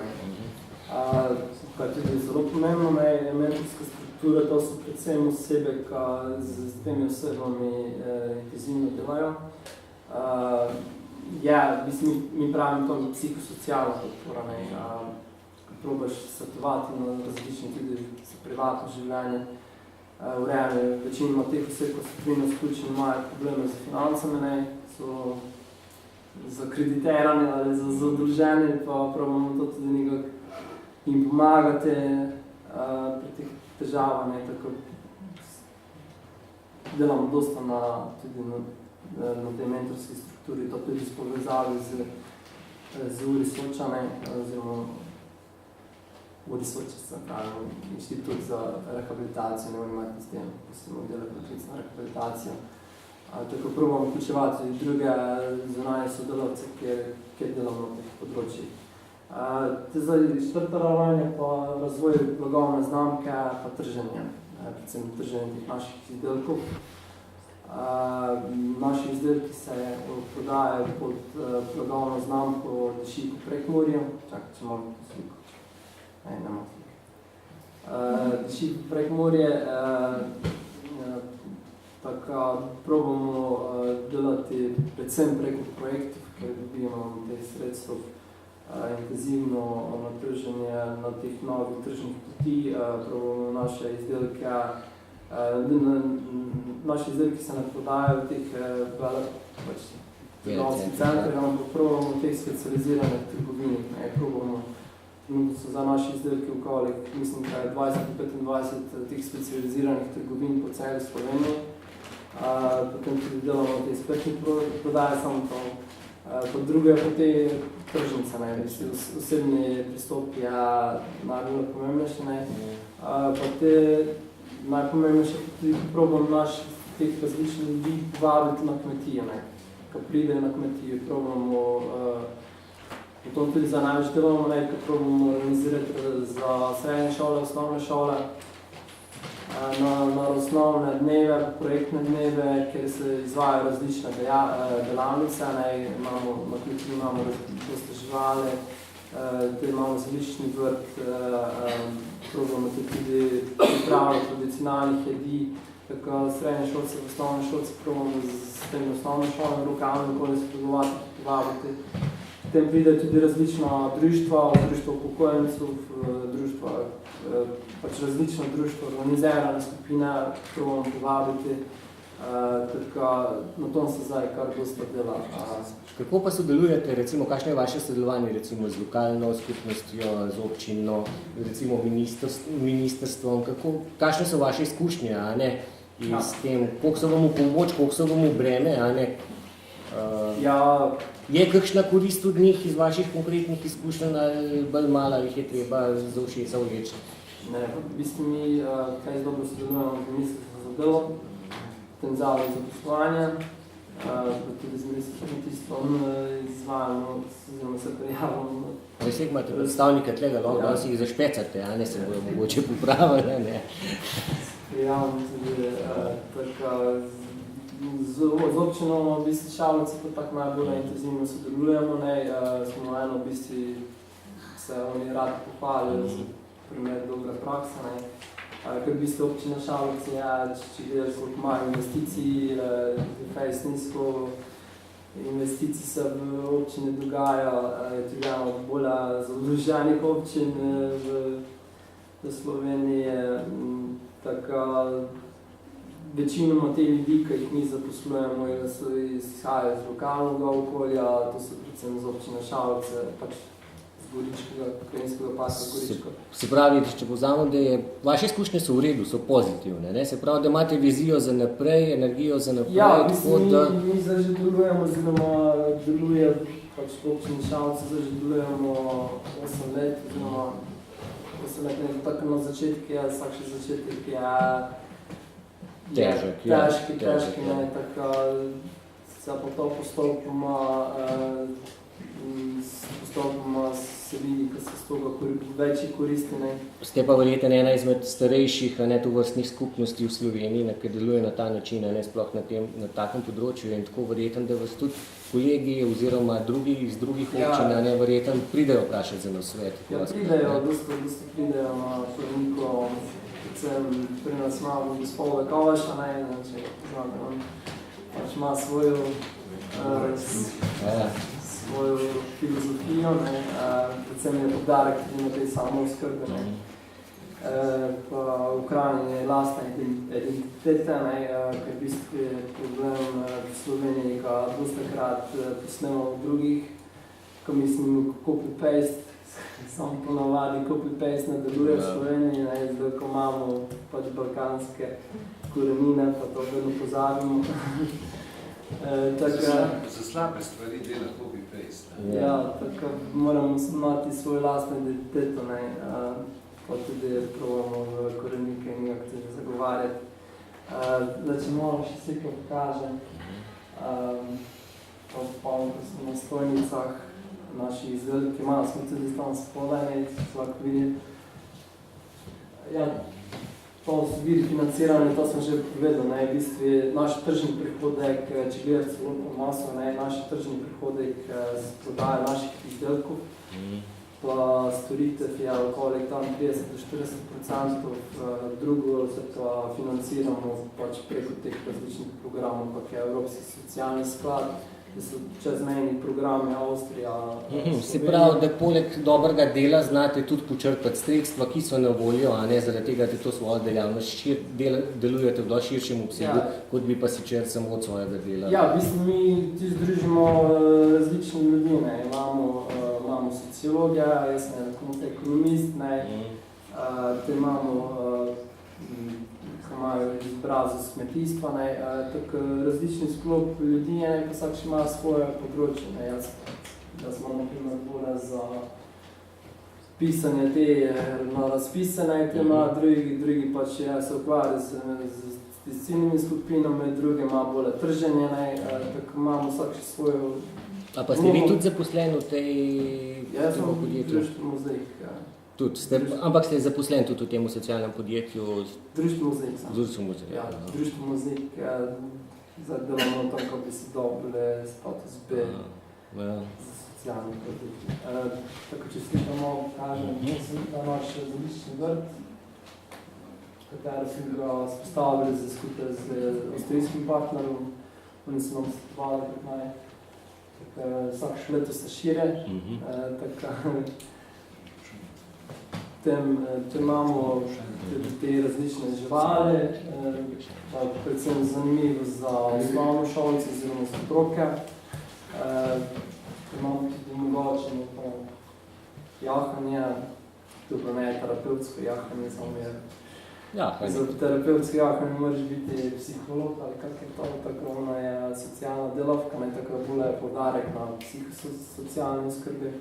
F: Kaj tudi zelo pomembno, mentorska struktura, to so predvsem osebe, ki z temi osebami intenzivno delajo. Mi pravimo to psihosocialna podpora, ko probaš svetovati na različni tudi za privatno življenje. Urejanje večinoma teh oseb, ko so pri nas vključeni, imajo probleme z financami, so zakreditirani ali zadolženi, pa probamo to tudi nekako jim pomagate pri teh težavah, tako delamo dosta tudi na tej mentorski strukturi, to tudi s povezavi z Uri Soča, oziroma Uri Soča se pravi Inštitut za rehabilitacijo, ne imate s tem, posebno dela poklicna rehabilitacija. Tako probamo vključevati tudi druge zunanje sodelavce, kjer delamo na teh področjih. Četrta raven je pa razvoj blagovne znamke pa trženje, predvsem trženje teh naših izdelkov. Naši izdelki se prodajajo pod blagovno znamko Dišiko Prekmurje. Čakaj, če imam sliko. Ne imam sliko. Dišiko Prekmurje, tako probamo delati predvsem preko projektov, ker dobimo te sredstva intenzivno natrženje na teh novih tržnih poti, probamo naše izdelke. Naši izdelki se ne prodajajo v teh trgovskih centrih, ampak probamo v teh specializiranih trgovinih. Trenutno so za naši izdelki okoli, mislim, da je 20-25 teh specializiranih trgovin po celi Sloveniji. Potem tudi delamo te spletne prodaje, samo to. Po druge pa te tržnica, ne, osebni pristop je najbolj pomembnejši, ne. Pa te najpomembnejše tudi probam teh različnih ljudi vabiti na kmetijo, ne. Ko pridejo na kmetijo, probamo, potem tudi za največ delamo, ne, ko probamo organizirati za srednje šole, osnovne šole, na osnovne dneve, projektne dneve, kjer se izvajajo različne delavnice, ne, na kmetiji imamo dosta živali, tudi imamo različni vrt, probamo tudi pripraviti tradicionalnih jedi, tako srednje šolce, osnovne šolce probamo s temi osnovne šolami lokalno okolje se povabiti. Potem pride tudi različna društva, društvo upokojencev, društva, pač različna društva, organizirane skupine, probamo povabiti, tako na tom se zdaj kar dosta dela.
A: Kako pa sodelujete, recimo, kakšno je vaše sodelovanje recimo z lokalno skupnostjo, z občino, recimo ministrstvom, kakšne so vaše izkušnje, a ne, s tem, koliko so vam v pomoč, koliko so vam v breme, a ne? Je kakšna korist od njih iz vaših konkretnih izkušenj ali bolj malo, ali jih je treba za ušesa vleči?
F: Ne, v bistvu mi kaj dobro sodelujemo z ministrstvom za delo, potem zavod za poslovanje, tudi z ministrstvom kmetijstvom izvajamo, oziroma se prijavamo.
A: Vseh imate predstavnike tlega, da si jih zašpecate, a ne se bojo mogoče popravili, ne?
F: Prijavamo tudi tako. Z občino v bistvu Šalovci pa tako najbolj intenzivno sodelujemo, ne, smo eno v bistvu se oni radi pohvalijo za primer dobre prakse, ne. Ker v bistvu občina Šalovci je, če gledaš koliko ima investicij, fejs nizko investicij se v občini dogaja, je tudi eno bolj zadolženih občin v Sloveniji, tako večinoma te ljudi, ki jih mi zaposlujemo, so izhajajo iz lokalnega okolja, to so predvsem z občine Šalovce, pač z Goričkega, Krajinskega pasa Goričko.
A: Se pravi, če povzamem, da je vaše izkušnje so v redu, so pozitivne, ne? Se pravi, da imate vizijo za naprej, energijo za naprej.
F: Ja, mi zdaj že delujemo, oziroma deluje pač v občini Šalovce, zdaj že delujemo 8 let, oziroma 8 let, ne, tako na začetku je, vsak še začetek je težki, ne, tako se pa to postopoma se vidi, ko se s toga večji koristi, ne.
A: Ste pa verjetno ena izmed starejših, ne, tovrstnih skupnosti v Sloveniji, ki deluje na ta način, ne, sploh na takem področju in tako verjetno, da vas tudi kolegi oziroma iz drugih občin, ne, verjetno pridejo vprašati za nasvet.
F: Ja, pridejo, dosti pridejo na Koreniko, pri nas imamo gospoda Kovaša, ne, če znate, on pač ima svojo filozofijo, ne, predvsem je podarek tudi na tej samooskrbi, ne. Pa v Ukrajini je lastna identiteta, ne, ker v bistvu je problem v Sloveniji, ko dostakrat posnemo v drugih, ko mislim copy-paste, samo ponavadi copy-paste ne deluje v Sloveniji, ne, zdaj, ko imamo pač balkanske korenine, pa to vedno pozabimo.
C: Za slabe stvari dela copy-paste.
F: Ja, tako moramo imati svojo lastno identiteto, ne, pa tudi probamo v korenike in nekako tudi zagovarjati. Da, če malo še sliko pokažem, to spomnim, ko smo na stojnicah, naši izdelki imajo, smo tudi tam spodaj, se lahko vidi. Ja, to viri financiranje, to sem že povedal, ne, v bistvu naš tržni prihodek, če gledaš celotno maso, ne, naš tržni prihodek z prodaje naših izdelkov, pa storitev je okoli tam 30-40%, drugo se pa financiramo pač preko teh različnih programov, kot je Evropski socialni sklad, da so čezmejni programi Avstrija, Slovenija.
A: Se pravi, da poleg dobrega dela znate tudi počrpati sredstva, ki so na voljo, a ne zaradi tega, da to svojo dejavnost delujete v dosti širšem obsegu, kot bi pa sicer samo od svojega dela.
F: Ja, v bistvu mi tudi združimo različne ljudi, ne. Imamo sociologa, jaz sem ekonomist, ne. Te imamo ki imajo izbrazo z kmetijstva, ne, tako različni sklop ljudi, ne, pa vsak še ima svoje področje, ne, jaz da smo na primer bolj za pisanje te na razpisane tema, drugi pač se ukvarja s ciljnimi skupinami, drugi ima bolj trženje, tako imamo vsak še svojo...
A: A pa ste vi tudi zaposleni v tej podjetju?
F: Jaz sem društvo Mozaik.
A: Ampak ste zaposleni tudi v tem socialnem podjetju?
F: Društvo Mozaik sam.
A: Društvo Mozaik.
F: Ja, društvo Mozaik, zdaj delamo tam, ko bi si dobili status B za socialni podjetje. Tako, če slikamo, kažem, sem ta naš zališčni vrt, katero sem ga spostavili skupaj z avstrijskim partnerom, oni so nam svetovali kot naj. Vsak leto se šire, tem imamo te različne živali, predvsem zanimivo za osnovno šolce oziroma za otroke. Imamo tudi omogočeno jahanje, tudi ne terapevtsko jahanje, samo je. Za terapevtsko jahanje moraš biti psiholog ali kak je to, tako ona je socialna delavka, tako bolj poudarek na psihosocialni skrbi.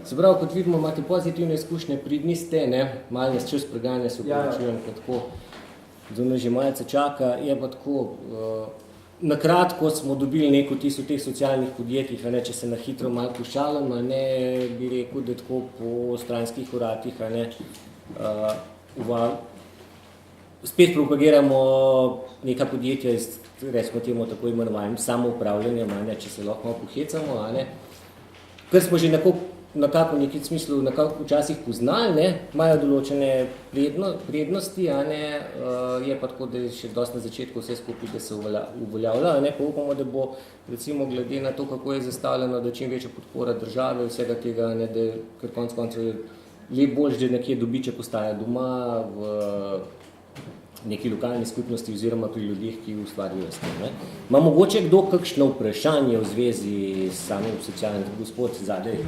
A: Se pravi, kot vidimo, imate pozitivne izkušnje, pridni ste, malo nas čas preganja, se upravičujem, tako zelo že malce čaka, je pa tako, na kratko smo dobili neko tisto teh socialnih podjetjih, če se na hitro malo pošalim, bi rekel, da tako po stranskih uratih, spet propagiramo neka podjetja iz, recimo temu tako imenovanjem, samoupravljanjem, če se lahko malo pohecamo, kar smo že nekako v nekem smislu včasih poznali, imajo določene prednosti, je pa tako, da je še dosti na začetku vse skupaj, da se uveljavlja, pa upamo, da bo recimo glede na to, kako je zastavljeno, da čim večja podpora države, vsega tega, da kar konec koncev lep boljš, da nekje dobiček ostaja doma v neki lokalni skupnosti oziroma pri ljudeh, ki ustvarjajo s tem. Ima mogoče kdo kakšno vprašanje v zvezi s samim socialnim, gospod zadaj?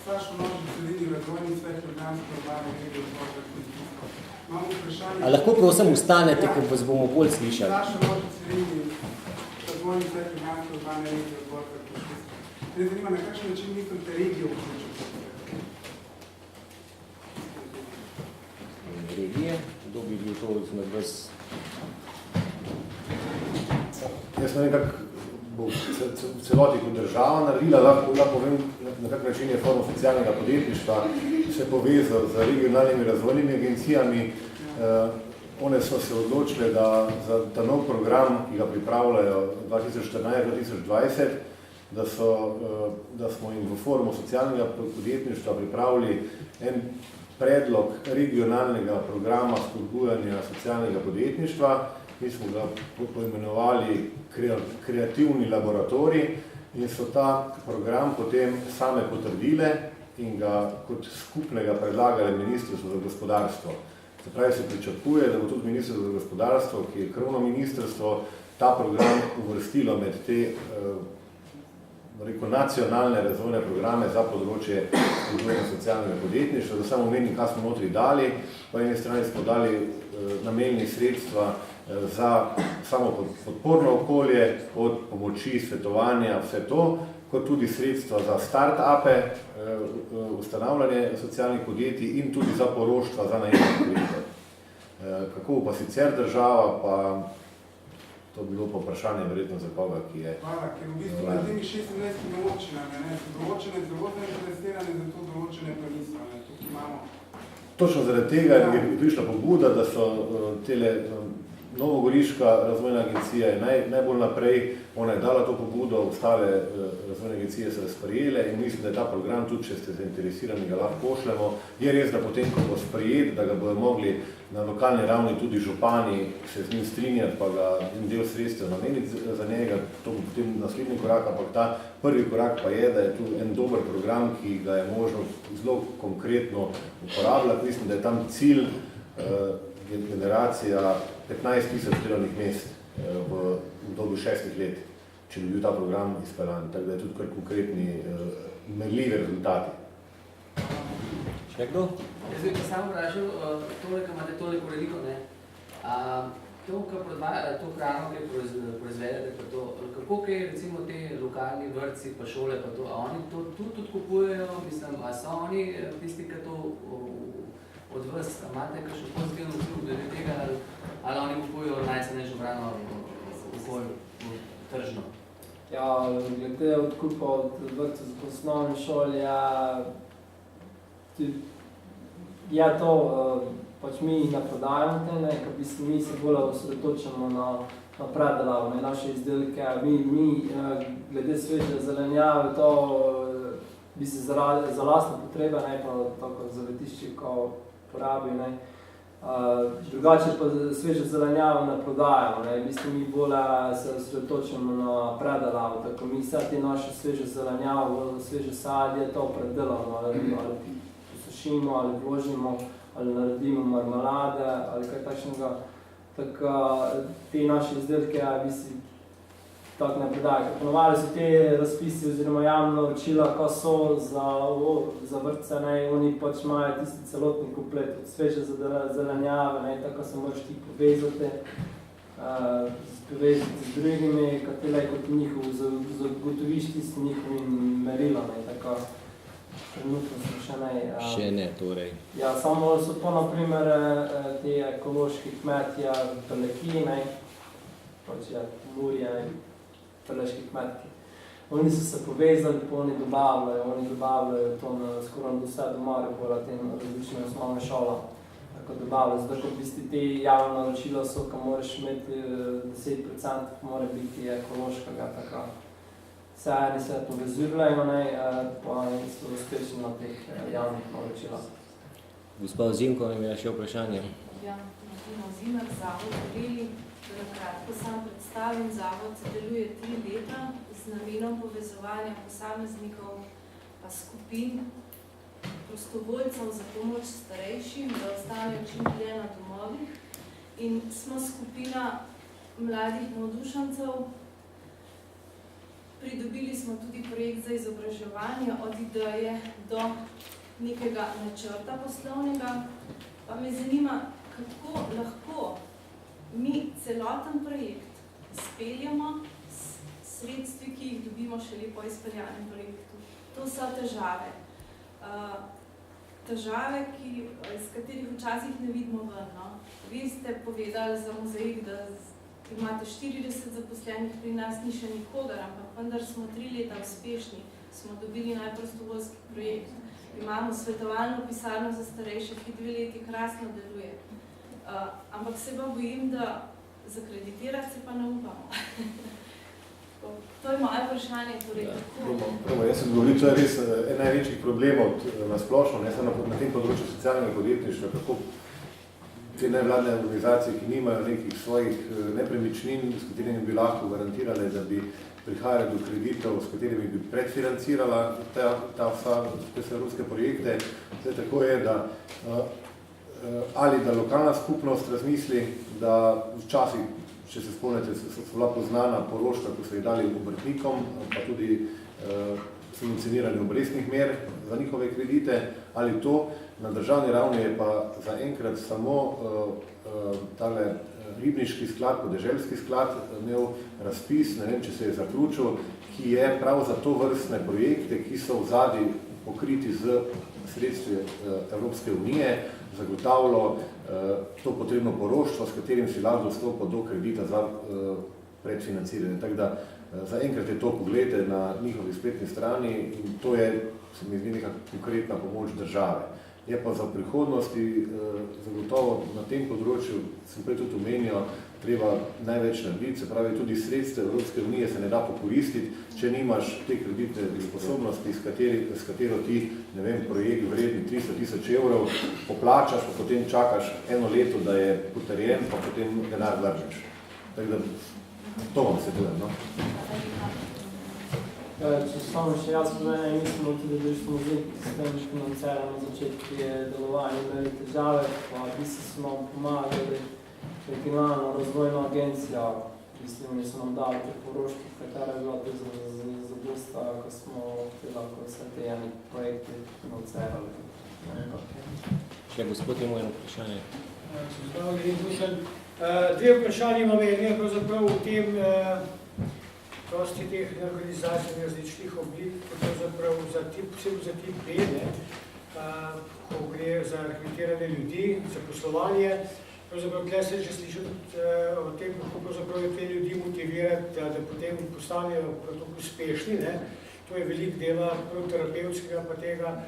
G: Sašo Nožič, sredini razvojni svet Ljubljanske urbane regije odbora kmetijstva. Imamo vprašanje...
A: A lahko prosim ustanete, ker vas bomo bolj slišali?
G: Sašo Nožič, sredini razvojni svet Ljubljanske urbane regije odbora kmetijstva. Me zanima, na kakšen način mislite regijo vključiti?
A: Regije? Kdo bi bil to izmed vas?
D: Jaz sem nekako bo celoti kot država naredila, lahko povem, na kak način je forum socialnega podjetništva se povezal z regionalnimi razvojnimi agencijami. One so se odločile, da za ta nov program, ki ga pripravljajo 2014-2020, da smo jim v forumu socialnega podjetništva pripravili en predlog regionalnega programa spodbujanja socialnega podjetništva. Mi smo ga poimenovali kreativni laboratorij in so ta program potem same potrdile in ga kot skupnega predlagale Ministrstvo za gospodarstvo. Se pravi, se pričakuje, da bo tudi Ministrstvo za gospodarstvo, ki je krovno ministrstvo, ta program uvrstilo med te nacionalne razvojne programe za področje spodbujanja socialnega podjetništva. Da samo omenim, kaj smo notri dali. Po eni strani smo dali namenjena sredstva za samo podporno okolje, od pomoči, svetovanja, vse to, kot tudi sredstva za start-upe, ustanavljanje socialnih podjetij in tudi za poroštva za najemne projekte. Kako pa sicer država, pa to bi bilo pa vprašanje verjetno za koga, ki je...
G: Hvala, ker v bistvu na temi 26 občinami so določene zelo zainteresirane, zato določene pa niso. Tukaj imamo...
D: Točno zaradi tega je prišla pobuda, da so tele Novogoriška razvojna agencija je najbolj naprej, ona je dala to pobudo, ostale razvojne agencije so sprejele in mislim, da je ta program, tudi če ste zainteresirani, ga lahko pošljemo. Je res, da potem, ko bo sprejet, da ga bodo mogli na lokalni ravni tudi župani se z njim strinjati, pa ga in del sredstev nameniti za njega, to bo potem naslednji korak, ampak ta prvi korak pa je, da je tu en dober program, ki ga je možno zelo konkretno uporabljati. Mislim, da je tam cilj generacija 15.000 delovnih mest v dobu 6 let, če bi bil ta program izpeljan. Tako da je tudi kar konkretni, merljivi rezultati.
A: Še kdo?
H: Jaz bi pa samo vprašal, tole, ko imate toliko veliko, to, to hrano, ki proizvedete, pa to, kako kaj recimo te lokalni vrtci pa šole pa to, a oni to tudi kupujejo, mislim, a so oni tisti, ki to od vas, a imate kakšen pozitiven vpliv glede tega, ali oni kupujejo najcenejšo hrano okolj tržno?
F: Ja, glede odkupa od vrtcev za osnovne šole, ja, to pač mi ne prodajamo te, ne, ker mi se bolj osredotočamo na predelavo, ne, naše izdelke. Mi glede sveže zelenjave, to bi se za lastne potrebe, ne, pa tako zavetišče, ko porabi, ne. Drugače pa sveže zelenjavo ne prodajamo, ne, mi bolj se osredotočamo na predelavo, tako mi vse te naše sveže zelenjavo, sveže sadje, to predelamo, ali posušimo, ali vložimo, ali naredimo marmelade, ali kaj takšnega. Tako te naše izdelke bi si tako ne predajo. Ponovali so te razpisi oziroma javna naročila, ko so za vrtce, ne, oni pač imajo tisti celotni komplet od sveže zelenjave, ne, tako se moraš ti povezati z drugimi, kot njihov, zagotoviš tisti njihovim merilom, ne, tako. Trenutno smo še ne.
A: Torej.
F: Ja, samo so to, na primer, te ekološki kmetje Prleki, ne, pač Murje, prleški kmetki. Oni so se povezali, pa oni dobavljajo to skoraj do vse do Maribora, te različne osnovne šole, tako dobavljajo. Zato, kot bisti te javne naročila so, ko moraš imeti 10%, mora biti ekološkega, tako. Vse eni se povezurljajo, pa so uspešni na teh javnih naročilah.
A: Gospa Ozinko, imela še vprašanje?
I: Ja, Martina Ozinar, Zavod Goreli. Da na kratko sam predstavim, Zavod deluje 3 leta z namenom povezovanja posameznikov pa skupin prostovoljcev za pomoč starejšim, da ostanejo čim dlje na domovih. In smo skupina mladih navdušencev. Pridobili smo tudi projekt za izobraževanje od ideje do nekega načrta poslovnega. Pa me zanima, kako lahko mi celoten projekt speljamo s sredstvi, ki jih dobimo šele po izpeljanem projektu. To so težave. Težave, iz katerih včasih ne vidimo ven. No? Vi ste povedali za Mozaik, da imate 40 zaposlenih, pri nas ni še nikogar, ampak vendar smo 3 leta uspešni, smo dobili najprostovoljski projekt. Imamo svetovalno pisarno za starejše, ki 2 leti krasno deluje. Ampak se pa bojim, da zakreditirati se pa ne upamo. To je moje vprašanje, torej kako?
D: Jaz sem govoril, to je res en največjih problemov na splošno, ne samo na tem področju socialnega podjetništva, kako te nevladne organizacije, ki nimajo nekih svojih nepremičnin, s katerimi bi lahko garantirale, da bi prihajali do kreditov, s katerimi bi predfinancirala ta vsa evropske projekte. Zdaj tako je, da ali da lokalna skupnost razmisli, da včasih, če se spomnite, so bila poznana poroška, ko so jih dali obrtnikom, pa tudi subvencioniranje obrestnih mer za njihove kredite, ali to. Na državni ravni je pa zaenkrat samo tale ribniški sklad, podeželski sklad, imel razpis, ne vem, če se je zaključil, ki je prav za to vrstne projekte, ki so v zadnji pokriti z sredstvi Evropske unije, zagotavljalo to potrebno poroštvo, s katerim si lahko dostopal do kredita za predfinanciranje. Tako da zaenkrat je to, pogledajte na njihovi spletni strani in to je, se mi zdi, neka konkretna pomoč države. Je pa za prihodnosti zagotovo na tem področju, sem prej tudi omenil, treba največ narediti, se pravi tudi sredstva Evropske unije se ne da pokoristiti, če nimaš te kreditne sposobnosti, s katero ti, ne vem, projekt vredni 300 000 evrov poplačaš, pa potem čakaš 1 leto, da je potrjen, pa potem denar vržeš. Tako da to vam se dujem, no?
F: Če samo še jaz povedam, mi smo tudi Društvo Mozaik, ki s tem financiramo na začetku delovanja, imeli težave, pa smo pomagali regionalno razvojno agencijo, ki so nam dali te poroštve, katera je bila tudi za dosta, ko smo lahko vse te projekte financirali.
A: Še gospod ima eno vprašanje.
J: Če zdravo gre, Dve vprašanje imam, eno je pravzaprav v tem dosti teh organizacij različnih oblik, pravzaprav posebno za tip B, ko gre za rekrutiranje ljudi, za poslovanje. Pravzaprav tukaj se že slišal o tem, kako pravzaprav je te ljudi motivirati, da potem postanejo uspešni. To je veliko dela terapevtskega pa tega.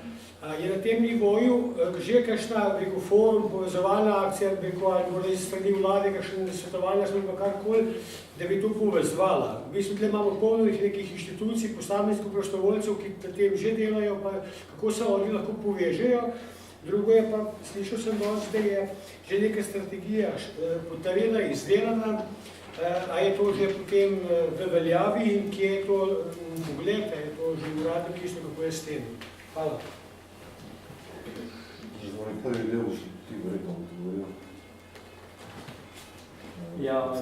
J: Je na tem nivoju že kakšna forum, povezovalna akcija, ali morda iz strani vlade, kakšna svetovalna služba, karkoli, da bi to povezvala. V bistvu tukaj imamo polno nekih inštitucij, posameznikov, prostovoljcev, ki na tem že delajo, pa kako se oni lahko povežejo. Drugo je pa, slišal sem dosti, da je že neka strategija potrjena, izdelana, a je to že potem v veljavi in kje je to pogled, je to že uradno kisto, kako je s tem. Hvala.
D: Zvorim, prvi del ti verjetno odgovoril.
F: Ja,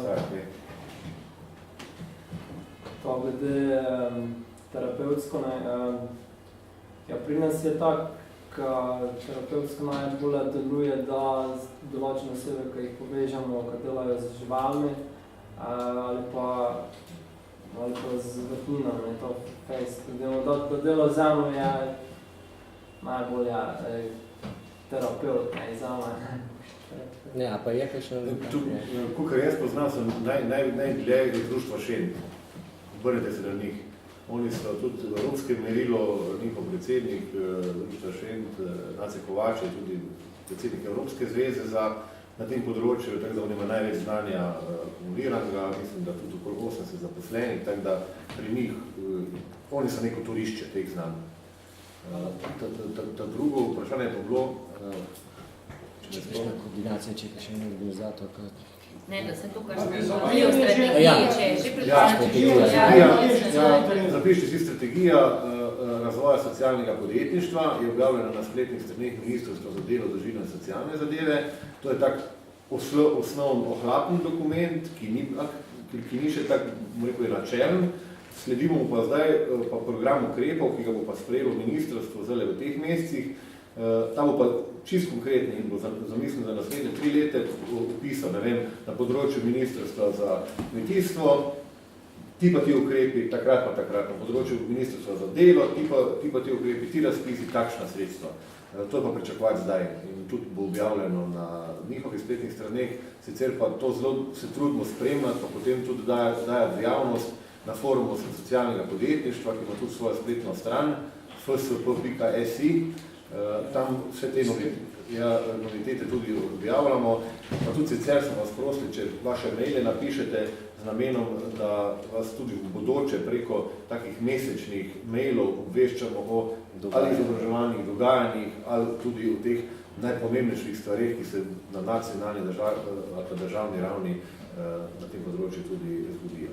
F: to glede terapevtsko, ja, pri nas je tak, terapevtsko najbolj deluje, da določene osebe, ki jih povežamo, ki delajo z živalmi, ali pa z vrtninami, to face. Da delo zame je najbolj terapeut, zame.
A: Ne, a pa je kakšno...
D: Kukor jaz poznam, sem najdlje iz društva Šen. Obrnite se na njih. Oni so tudi v evropskem merilo, njihov predsednik društva Šen, Nace Kovač, je tudi predsednik Evropske zveze na tem področju, tako da on ima največ znanja akumuliranega, mislim, da tudi okoli 80 zaposlenih, tako da pri njih, oni so neko turišče teh znanj. Ta drugo vprašanje je pa bilo,
A: če je kakšna koordinacija, če je kakšen organizator,
K: Ne, da se to, kar smo govorili o strategiji, če je že
D: pripravljeno. Zapišite si strategija razvoja socialnega podjetništva, je objavljena na spletnih straneh Ministrstva za delo, družino in socialne zadeve. To je tak osnovn ohlapen dokument, ki ni še tak, rekel, načelen. Sledimo pa zdaj program ukrepov, ki ga bo pa sprejelo ministrstvo zdaj v teh mesecih. Ta bo pa čisto konkretni in bo zamislen za naslednje 3 leta opisal, ne vem, na področju ministrstva za kmetijstvo, ti pa ti ukrepi, takrat, na področju ministrstva za delo, ti pa ti ukrepi, ti razpisi, takšna sredstva. To je pa pričakovati zdaj in tudi bo objavljeno na njihovih spletnih straneh, sicer pa to zelo se trudimo spremljati, pa potem tudi dajati v javnost na forumu socialnega podjetništva, ki ima tudi svojo spletno stran, fsp.si. Tam vse te novitete tudi objavljamo, pa tudi sicer smo vas prosili, če vaše maile napišete z namenom, da vas tudi v bodoče preko takih mesečnih mailov obveščamo o ali izobraževalnih dogajanjih, ali tudi o teh najpomembnejših stvareh, ki se na nacionalni državni ravni na tem področju tudi zgodijo.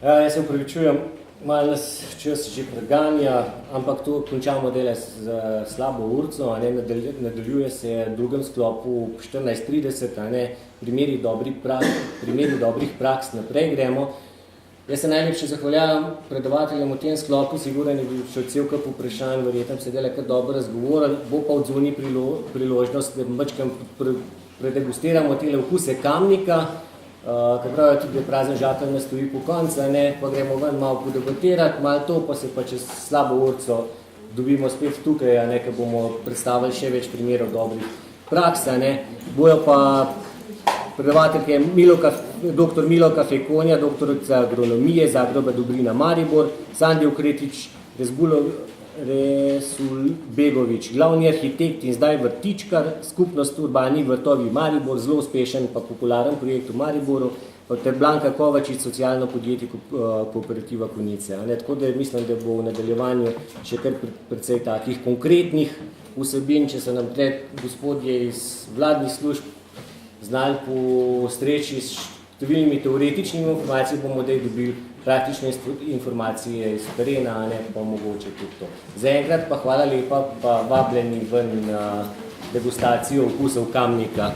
A: Jaz se upravičujem, malo nas čas že preganja, ampak to končamo dele z slabo urco, nadaljuje se v drugem sklopu 14:30, primeri dobrih praks, naprej gremo. Jaz se najlepše zahvaljam predavateljem v tem sklopu, sigurno je bil še cel kup vprašanj, verjetno se dela kar dobro razgovorili, bo pa odzvoni priložnost, da mačkam predegustiramo tele okuse Kamnika, ker pravijo tudi, da je prazen žakelj ne stoji po koncu, pa gremo ven malo podebatirati, malo to, pa se pa čez slabo urco dobimo spet tukaj, ker bomo predstavili še več primerov dobrih praks. Bojo pa predavateljke dr. Miloka Fekonja, doktorica agronomije, Zagroba Dobrina Maribor, Sandi Ukretič, Resulbegovič, glavni arhitekt in zdaj vrtičkar, skupnost Urbani vrtovi Maribor, zelo uspešen pa popularen projekt v Mariboru, ter Blanka Kovačič, socialno podjetje Kooperativa Konjice. Tako da mislim, da bo v nadaljevanju še kar precej takih konkretnih vsebin, če se nam tle gospodje iz vladnih služb znali postreči s številnimi teoretičnimi informacijami, bomo daj dobili praktične informacije iz terena, pa mogoče tudi to. Zaenkrat pa hvala lepa, pa vabljeni ven na degustacijo okusov Kamnika.